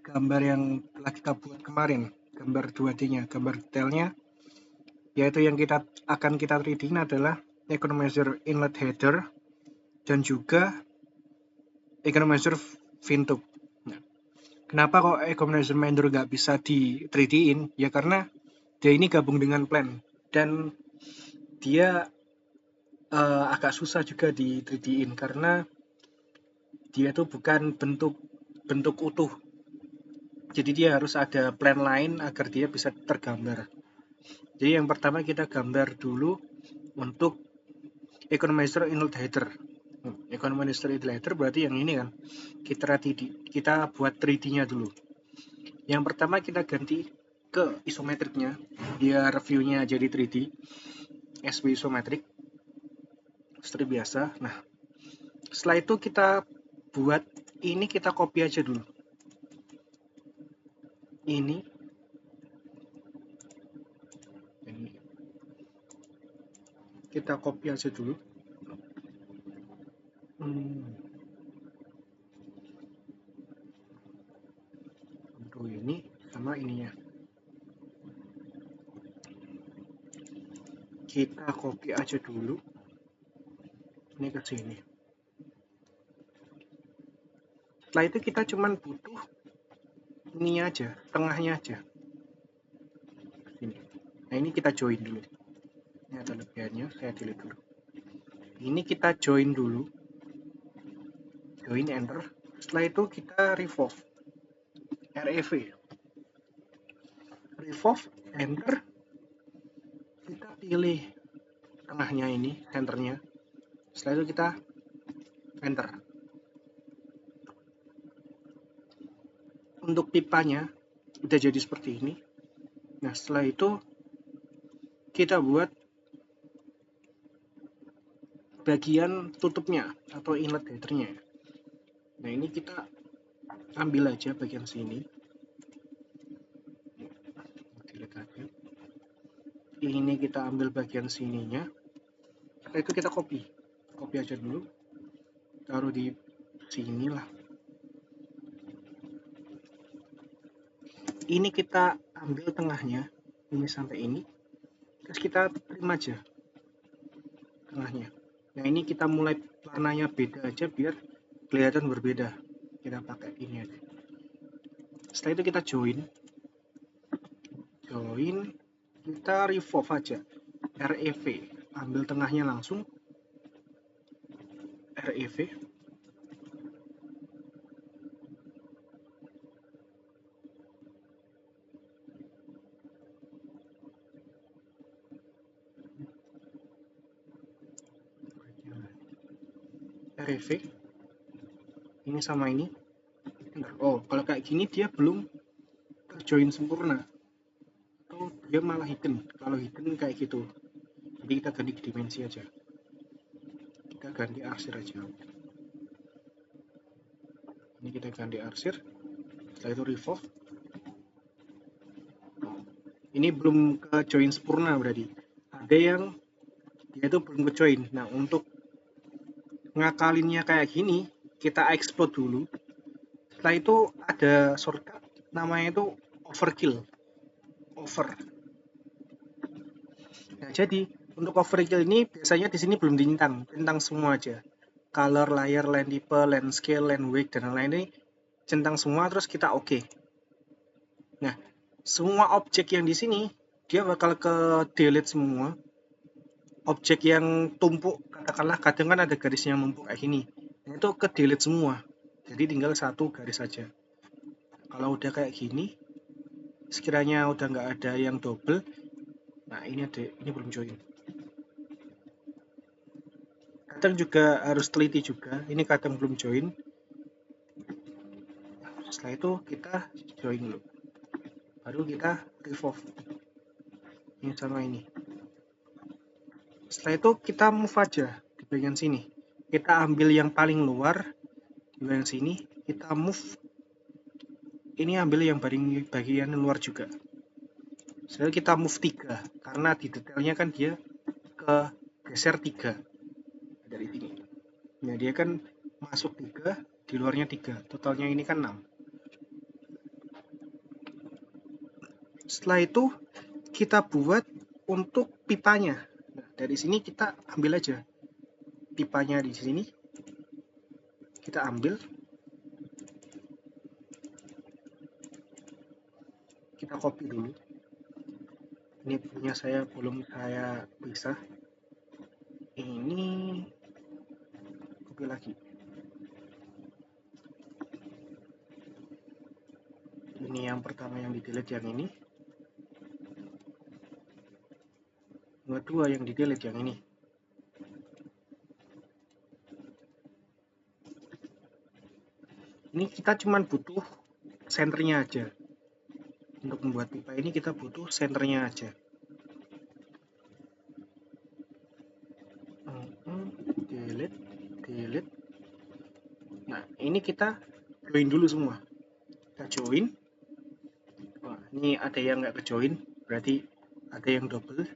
gambar yang telah kita buat kemarin, gambar 2D-nya, gambar detailnya, yaitu yang akan kita 3D-in adalah economizer inlet header dan juga economizer fin-tube. Nah, kenapa kok economizer mander nggak bisa di 3D-in? Ya karena dia ini gabung dengan plan dan dia agak susah juga di 3D-in karena dia tuh bukan bentuk utuh. Jadi dia harus ada plan lain agar dia bisa tergambar. Jadi yang pertama kita gambar dulu untuk economizer inlet header. Economizer inlet header berarti yang ini kan. Kita buat 3D-nya dulu. Yang pertama kita ganti ke isometriknya biar view-nya jadi 3D. SW isometrik seperti biasa. Nah, setelah itu kita buat ini, kita copy aja dulu. Ini kita copy aja dulu. Untuk ini sama ininya kita copy aja dulu. Ini ke sini. Setelah itu kita cuman butuh ini aja, tengahnya aja. Ini. Nah, ini kita join dulu. Ini ada lebihannya, saya delete dulu. Ini kita join dulu. Join, enter. Setelah itu kita revolve. REV. Revolve, enter. Kita pilih tengahnya ini, centernya. Setelah itu kita enter. Untuk pipanya udah jadi seperti ini. Nah, setelah itu kita buat bagian tutupnya atau inlet headernya. Nah, ini kita ambil aja bagian sini. Ini kita ambil bagian sininya. Setelah itu kita copy aja dulu, taruh di sini lah. Ini kita ambil tengahnya, ini sampai ini, terus kita trim aja tengahnya. Nah, ini kita mulai warnanya beda aja biar kelihatan berbeda. Kita pakai ini aja. Setelah itu kita join, kita revolve aja, REV, ambil tengahnya langsung, REV. REV ini sama ini. Oh, kalau kayak gini dia belum terjoin sempurna, atau dia malah hidden. Kalau hidden kayak gitu, jadi kita ganti dimensi aja, kita ganti arsir aja. Ini kita ganti arsir. Setelah itu revolve. Ini belum ke join sempurna, berarti ada yang dia itu belum ke join. Nah, untuk ngakalinnya kayak gini, kita explode dulu. Setelah itu ada shortcut namanya itu overkill, over. Nah, jadi untuk overkill ini biasanya di sini belum centang semua aja. Color, layer, line type, line scale, line weight, dan lain-lain ini centang semua, terus kita oke. Nah, semua objek yang di sini dia bakal ke delete semua. Objek yang tumpuk, katakanlah kadang kan ada garisnya numpuk kayak gini, itu ke delete semua, jadi tinggal satu garis saja. Kalau udah kayak gini, sekiranya udah nggak ada yang double, nah ini belum join. Kadang juga harus teliti juga, ini kadang belum join. Setelah itu kita join dulu, baru kita revolve ini sama ini. Setelah itu kita move aja di bagian sini, kita ambil yang paling luar di bagian sini, kita move ini, ambil yang bagian luar juga. Setelah kita move 3 karena di detailnya kan dia ke geser 3 dari sini. Nah, dia kan masuk 3, di luarnya 3. Totalnya ini kan 6. Setelah itu kita buat untuk pipanya. Nah, dari sini kita ambil aja pipanya di sini. Kita ambil. Kita copy dulu. Ini punya saya belum saya pisah. Ini copy lagi. Ini yang pertama yang di delete yang ini. Yang kedua yang di delete yang ini. Ini kita cuman butuh senternya aja. Untuk membuat pipa ini kita butuh senternya aja. Delete. Nah, ini kita join dulu semua. Kita join. Wah, ini ada yang nggak kejoin, berarti ada yang double.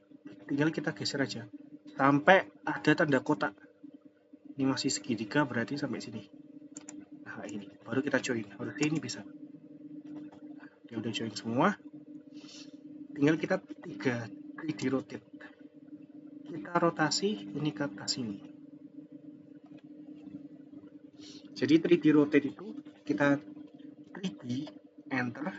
Tinggal kita geser aja sampai ada tanda kotak. Ini masih segitiga, berarti sampai sini. Nah, ini baru kita join. Harusnya ini bisa. Dia udah join semua. Tinggal kita 3D rotate. Kita rotasi ini ke atas sini. Jadi 3D rotate itu kita 3D enter.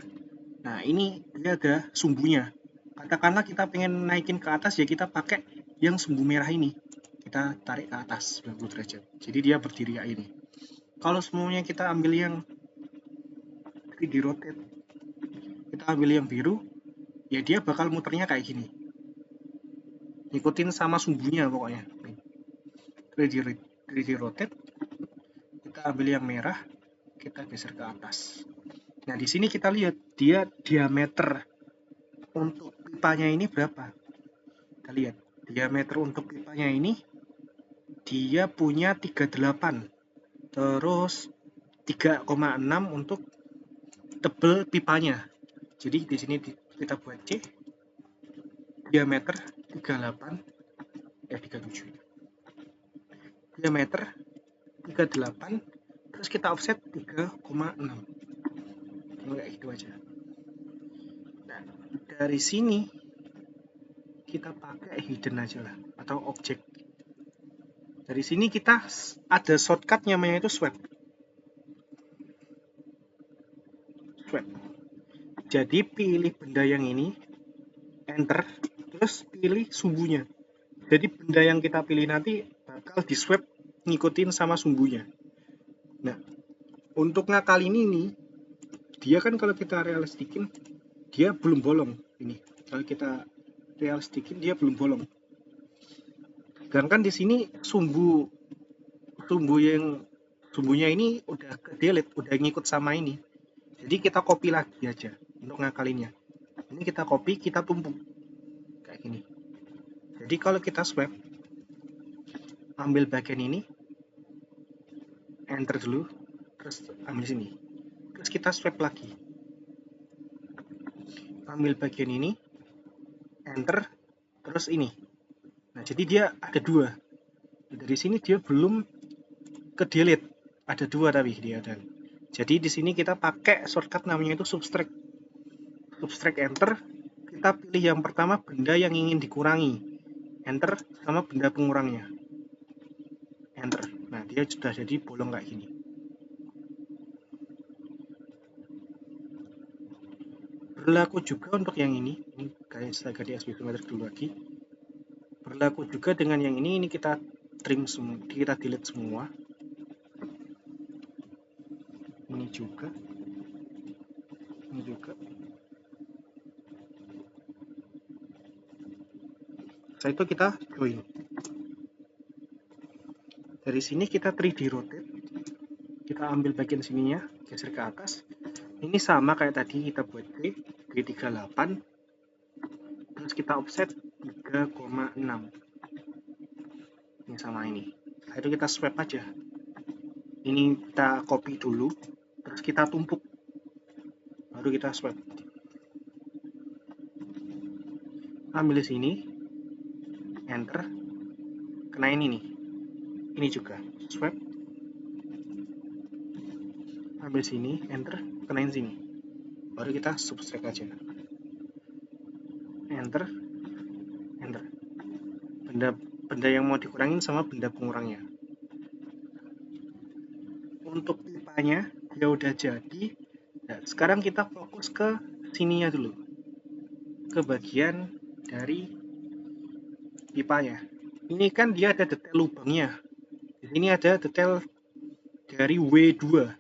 Nah, ini dia ada sumbunya. Katakanlah kita pengen naikin ke atas, ya kita pakai yang sumbu merah ini. Kita tarik ke atas 90 derajat. Jadi dia berdiri kayak ini. Kalau semuanya kita ambil yang 3D rotate, kita ambil yang biru, ya dia bakal muternya kayak gini. Ikutin sama sumbunya pokoknya. 3D rotate, kita ambil yang merah, kita geser ke atas. Nah, di sini kita lihat dia diameter untuk pipanya ini berapa. Kita lihat diameter untuk pipanya ini dia punya 38, terus 3,6 untuk tebel pipanya. Jadi di sini kita buat C, diameter 37, diameter 38, terus kita offset 3,6. Kayak gitu aja. Nah, dari sini kita pakai hidden aja lah, atau objek. Dari sini kita ada shortcut namanya itu sweep. Jadi pilih benda yang ini, enter, terus pilih sumbunya. Jadi benda yang kita pilih nanti bakal di sweep ngikutin sama sumbunya. Nah, untuk ngakalin ini, dia kan kalau kita realistikin, dia belum bolong. Ini kalau kita realistikin dia belum bolong. Sedangkan di sini sumbunya ini udah ke delete, udah ngikut sama ini. Jadi kita copy lagi aja untuk ngakalinnya. Ini kita copy, kita tumpuk kayak gini. Jadi kalau kita swipe, ambil bagian ini, enter dulu, terus ambil sini, terus kita swipe lagi, ambil bagian ini, enter, terus ini. Nah, jadi dia ada dua. Dari sini dia belum ke delete, ada dua tapi dia ada. Jadi di sini kita pakai shortcut namanya itu subtract. Subtract enter, kita pilih yang pertama benda yang ingin dikurangi, enter, sama benda pengurangnya, enter. Nah, dia sudah jadi bolong kayak gini. Berlaku juga untuk yang ini kayak saya ganti isometric dulu lagi. Berlaku juga dengan yang ini kita trim semua, kita delete semua. Ini juga. Setelah itu kita join. Dari sini kita 3D rotate. Kita ambil bagian sininya, geser ke atas. Ini sama kayak tadi kita buat G38. Terus kita offset 3,6. Ini sama ini. Setelah itu kita swipe aja. Ini kita copy dulu, terus kita tumpuk. Baru kita swipe. ambil di sini, enter, kenain ini juga, swipe, ambil sini, enter, kenain sini, baru kita subtract aja, enter, enter, benda yang mau dikurangin sama benda pengurangnya. Untuk pipanya ya udah jadi. Nah, sekarang kita fokus ke sininya dulu, ke bagian dari pipanya. Ini kan dia ada detail lubangnya. Di sini ada detail dari W2.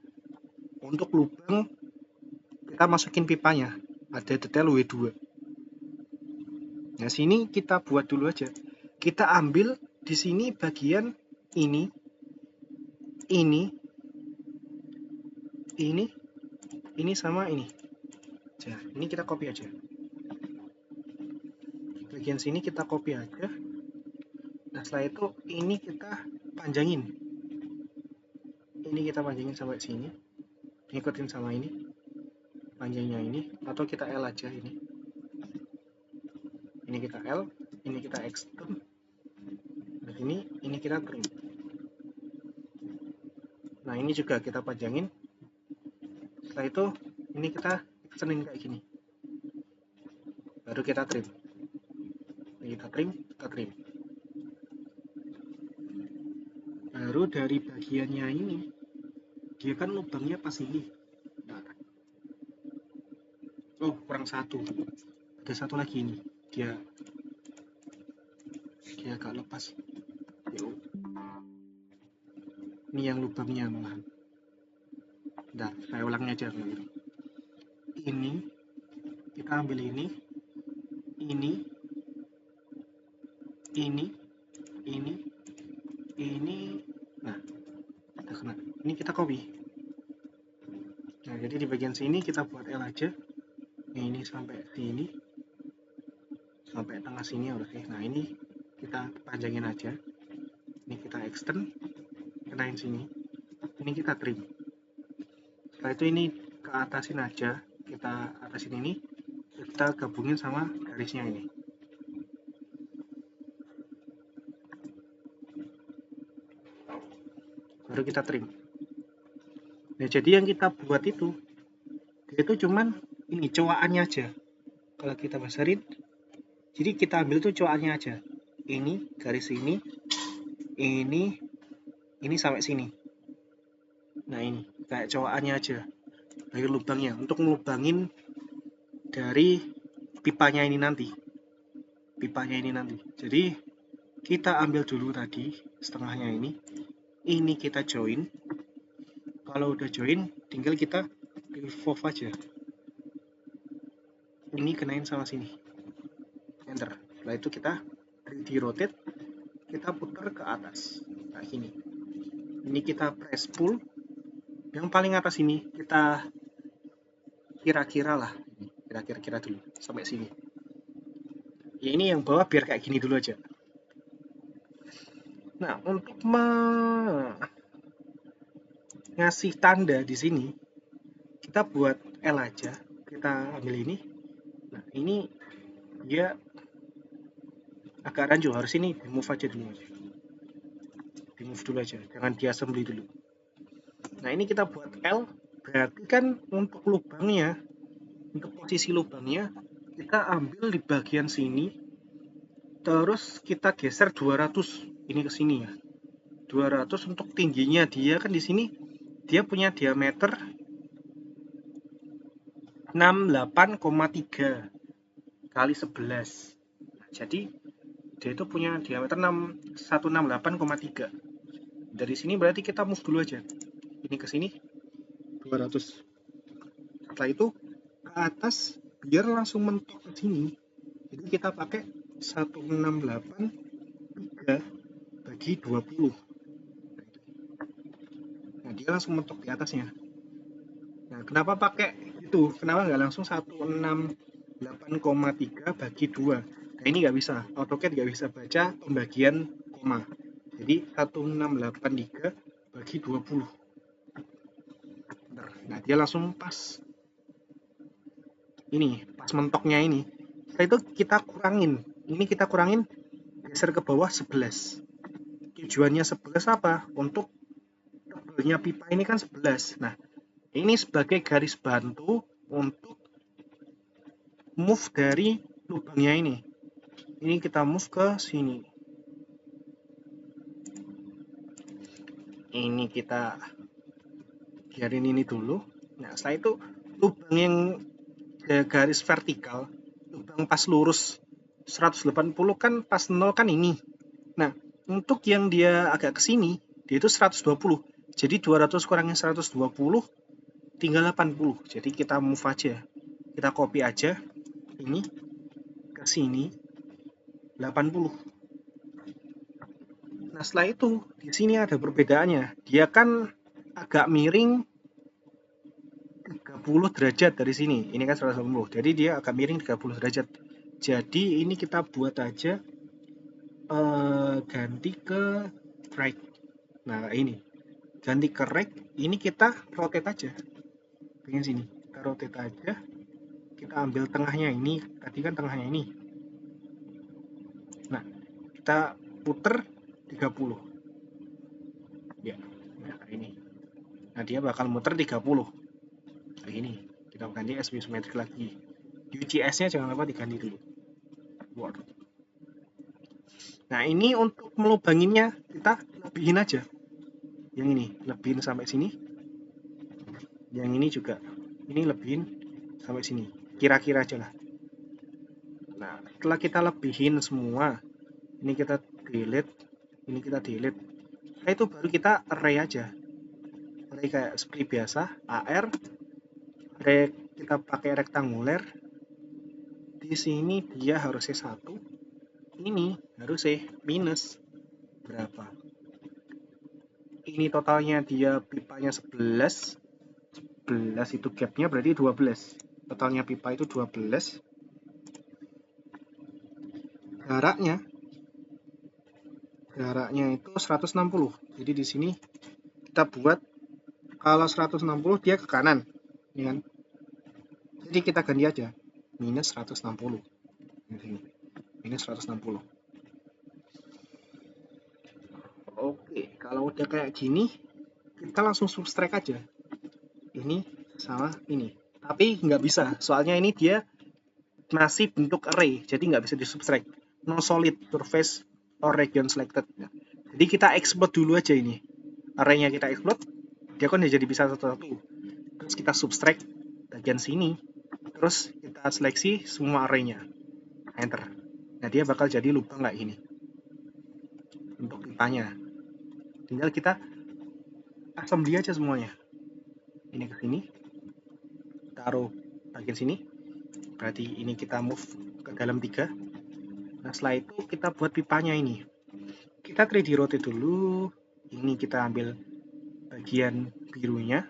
Untuk lubang kita masukin pipanya, ada detail W2. Nah, sini kita buat dulu aja. Kita ambil di sini bagian ini, ini sama ini. Nah, ini kita copy aja. Bagian sini kita copy aja. Nah, setelah itu ini kita panjangin. Ini kita panjangin sampai sini. Ngikutin sama ini. Panjangnya ini, atau kita L aja ini. Ini kita L, ini kita extend. Nah, ini kita trim. Nah, ini juga kita panjangin. Setelah itu ini kita extendin kayak gini. Baru kita trim. Kita trim. Baru dari bagiannya ini, dia kan lubangnya pas ini. Nah, oh, kurang satu. Ada satu lagi ini. Dia agak lepas. Yuk. Ini yang lubangnya malah. Nah, saya ulangnya aja. Ini kita ambil ini, nah, udah kena. Ini kita copy. Nah, jadi di bagian sini kita buat L aja. Ini sampai sini, sampai tengah sini oke. Nah, ini kita panjangin aja. Ini kita extend, kenain sini. Ini kita trim. Setelah itu ini ke atasin aja, kita atasin ini, kita gabungin sama garisnya ini. Baru kita trim. Nah, jadi yang kita buat itu, dia itu cuman ini cowakannya aja. Kalau kita besarin, jadi kita ambil tuh cowakannya aja. Ini garis ini sampai sini. Nah, ini kayak cowakannya aja. Dari lubangnya untuk ngelubangin dari pipanya ini nanti. Jadi kita ambil dulu tadi setengahnya ini kita join. Kalau udah join, tinggal kita remove aja. Ini kenain sama sini, enter. Setelah itu kita di-rotate, kita putar ke atas kayak gini. Ini kita press pull. Yang paling atas ini kita kira-kira dulu sampai sini. Ya, ini yang bawah biar kayak gini dulu aja. Nah, untuk ngasih tanda di sini, kita buat L aja. Kita ambil ini. Nah, ini dia agak rancu, harus ini di move aja dulu. Di move dulu aja, jangan di assembly dulu. Nah, ini kita buat L, berarti kan untuk lubangnya, untuk posisi lubangnya, kita ambil di bagian sini, terus kita geser 200 ini ke sini ya. 200 untuk tingginya dia kan di sini dia punya diameter 68,3 kali 11. Nah, jadi dia itu punya diameter 168,3. Dari sini berarti kita move dulu aja. Ini ke sini 200. Setelah itu ke atas biar langsung mentok ke sini. Jadi kita pakai 1683 bagi 20. Nah, dia langsung mentok di atasnya. Nah, kenapa pakai itu? Kenapa nggak langsung 168,3 bagi 2? Nah, ini nggak bisa. AutoCAD nggak bisa baca pembagian koma. Jadi 1683 bagi 20. Nah, dia langsung pas. Ini, pas mentoknya ini. Setelah itu kita kurangin. Ini kita kurangin, geser ke bawah 11. Tujuannya 11 apa? Untuk tebalnya pipa ini kan 11. Nah, ini sebagai garis bantu untuk move dari lubangnya ini. Ini kita move ke sini. Ini kita biarin ini dulu. Nah, setelah itu lubang yang garis vertikal, lubang pas lurus 180 kan pas 0 kan ini. Nah, untuk yang dia agak ke sini, dia itu 120. Jadi 200 kurangin 120 tinggal 80. Jadi kita move aja. Kita copy aja ini ke sini 80. Nah, setelah itu di sini ada perbedaannya. Dia kan agak miring 30 derajat dari sini. Ini kan 180. Jadi dia agak miring 30 derajat. Jadi ini kita buat aja ganti ke right. Nah, ini ganti ke right. Ini kita rotate aja. Pengen sini. Kita rotate aja. Kita ambil tengahnya ini. Tadi kan tengahnya ini. Nah, kita puter 30. Ya. Nah, ini. Nah, dia bakal muter 30. Nah, ini. Kita ganti symmetric lagi. UCS-nya jangan lupa diganti dulu. Word. Nah, ini untuk melubanginnya kita lebihin aja. Yang ini lebihin sampai sini. Yang ini juga. Ini lebihin sampai sini. Kira-kira aja lah. Nah, setelah kita lebihin semua, ini kita delete, ini kita delete. Nah, itu baru kita array aja. Array kayak seperti biasa, AR. Array kita pakai rektanguler. Di sini dia harusnya 1. Ini harusnya minus berapa? Ini totalnya dia pipanya 11. 11 itu gapnya berarti 12. Totalnya pipa itu 12. Jaraknya itu 160. Jadi di sini kita buat kalau 160 dia ke kanan, ya kan? Jadi kita ganti aja minus 160. Minus 160. Oke, kalau udah kayak gini, kita langsung subtract aja. Ini sama ini. Tapi nggak bisa, soalnya ini dia masih bentuk array, jadi nggak bisa disubtract. No solid surface or region selected. Jadi kita explode dulu aja ini. Arraynya kita explode, dia kan jadi bisa satu-satu. Terus kita subtract bagian sini, terus kita seleksi semua arraynya. Enter. Nah, dia bakal jadi lubang kayak gini. Untuk pipanya. Tinggal kita assembly aja semuanya. Ini ke sini. Taruh bagian sini. Berarti ini kita move ke dalam 3. Nah, setelah itu kita buat pipanya ini. Kita 3D rotate dulu. Ini kita ambil bagian birunya.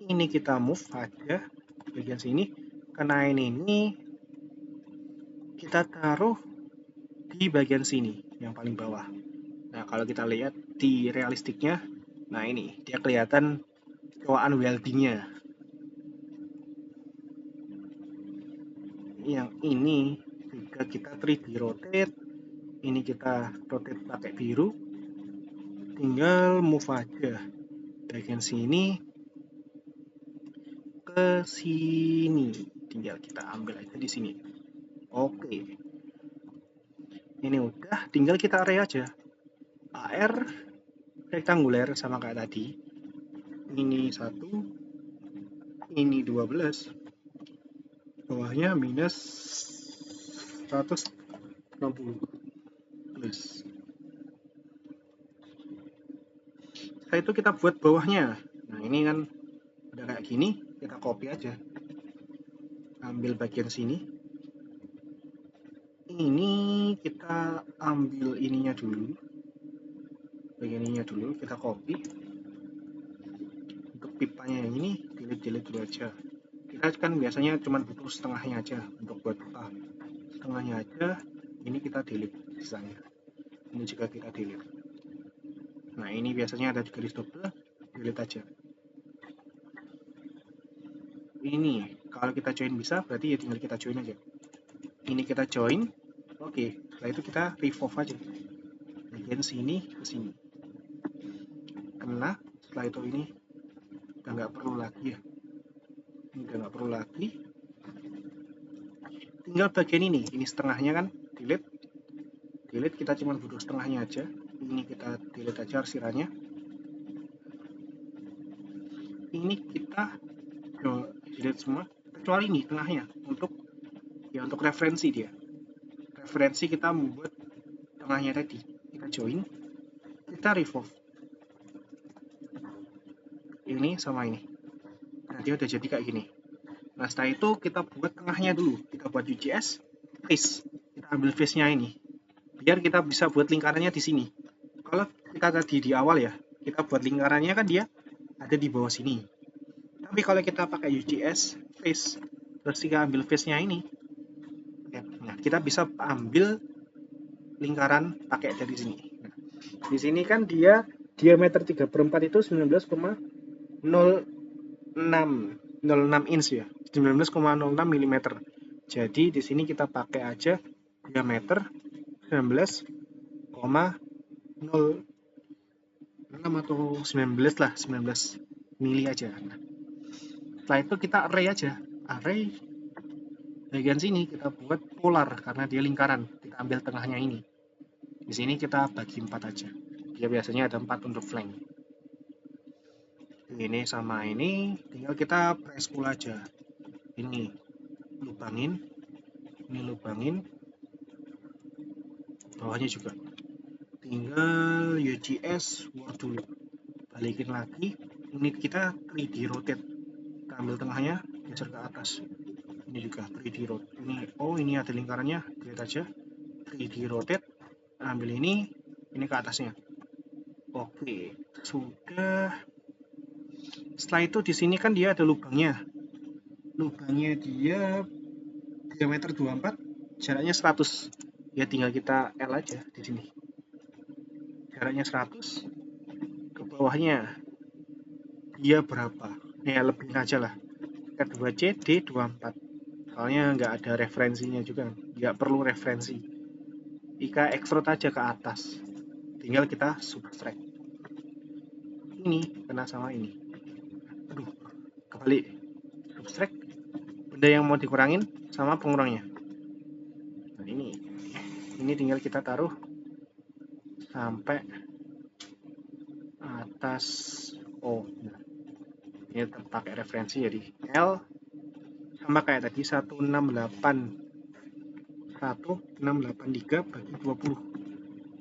Ini kita move aja bagian sini. Karena ini kita taruh di bagian sini yang paling bawah. Nah, kalau kita lihat di realistiknya, nah ini dia kelihatan cowokan weldingnya. Yang ini juga kita 3D rotate. Ini kita rotate pakai biru. Tinggal move aja bagian sini ke sini. Tinggal kita ambil aja di sini. Oke. Ini udah, tinggal kita array aja. AR rektanguler sama kayak tadi. Ini 1, ini 12. Bawahnya minus 160 plus. Setelah itu kita buat bawahnya. Nah, ini kan udah kayak gini, kita copy aja. Ambil bagian sini. Ini kita ambil ininya dulu. Bagian ininya dulu kita copy. Untuk pipanya yang ini delete dulu aja. Kita kan biasanya cuma butuh setengahnya aja untuk buat pipa. Setengahnya aja. Ini kita delete sisanya. Ini juga kita delete. Nah, ini biasanya ada garis double, delete aja. Ini kalau kita join bisa, berarti ya tinggal kita join aja. Ini kita join. Oke, setelah itu kita revolve aja. Bagian sini ke sini. Kena. Setelah itu ini udah nggak perlu lagi ya. Ini udah nggak perlu lagi. Tinggal bagian ini setengahnya kan, delete. Delete, kita cuma butuh setengahnya aja. Ini kita delete aja arsirannya. Ini kita delete semua, kecuali ini tengahnya untuk referensi dia. Referensi kita membuat tengahnya tadi. Kita join, kita revolve. Ini sama ini. Nah, dia udah jadi kayak gini. Nah, setelah itu kita buat tengahnya dulu. Kita buat UGS, face. Kita ambil face-nya ini. Biar kita bisa buat lingkarannya di sini. Kalau kita tadi di awal ya, kita buat lingkarannya kan dia ada di bawah sini. Tapi kalau kita pakai UGS, face, terus kita ambil face-nya ini, nah, kita bisa ambil lingkaran pakai dari sini. Nah, di sini kan dia diameter 3/4 itu 19,06 inch ya, 19,06 mm. Jadi di sini kita pakai aja diameter 19,06 atau 19 lah, 19 mili aja. Nah, setelah itu kita array aja. Array bagian sini kita buat polar karena dia lingkaran. Kita ambil tengahnya ini. Di sini kita bagi 4 aja. Dia biasanya ada 4 untuk flank. Ini sama ini tinggal kita press pull aja. Ini lubangin, ini lubangin, bawahnya juga. Tinggal UGS war dulu. Balikin lagi. Ini kita 3D rotate. Kita ambil tengahnya, geser ke atas. Ini juga 3D rotate. Ini ada lingkarannya, lihat aja. 3D rotate. Ambil ini ke atasnya. Oke, sudah. Setelah itu di sini kan dia ada lubangnya. Lubangnya dia diameter 24, jaraknya 100. Ya tinggal kita L aja di sini. Jaraknya 100. Ke bawahnya dia berapa? Ya lebih aja lah. K2C D24. Soalnya nggak ada referensinya juga, nggak perlu referensi. Jika extrude aja ke atas, tinggal kita subtract. Ini kena sama ini. Aduh, kebalik. Subtract. Benda yang mau dikurangin sama pengurangnya. Nah, ini tinggal kita taruh sampai atas O. Nah, ini tetap pakai referensi jadi L sama kayak tadi 168,168,3 bagi 20.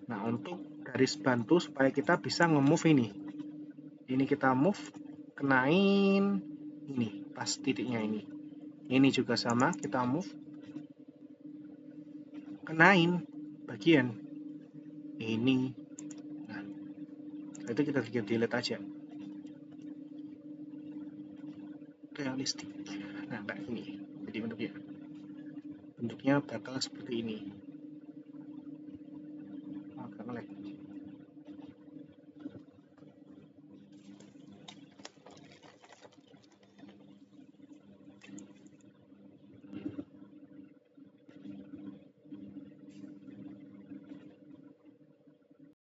Nah, untuk garis bantu supaya kita bisa nge-move ini. Ini kita move, kenain ini pas titiknya ini. Ini juga sama, kita move, kenain bagian ini. Nah, itu kita delete aja. Realistik. Nah, kayak gini. Jadi bentuknya bakal seperti ini.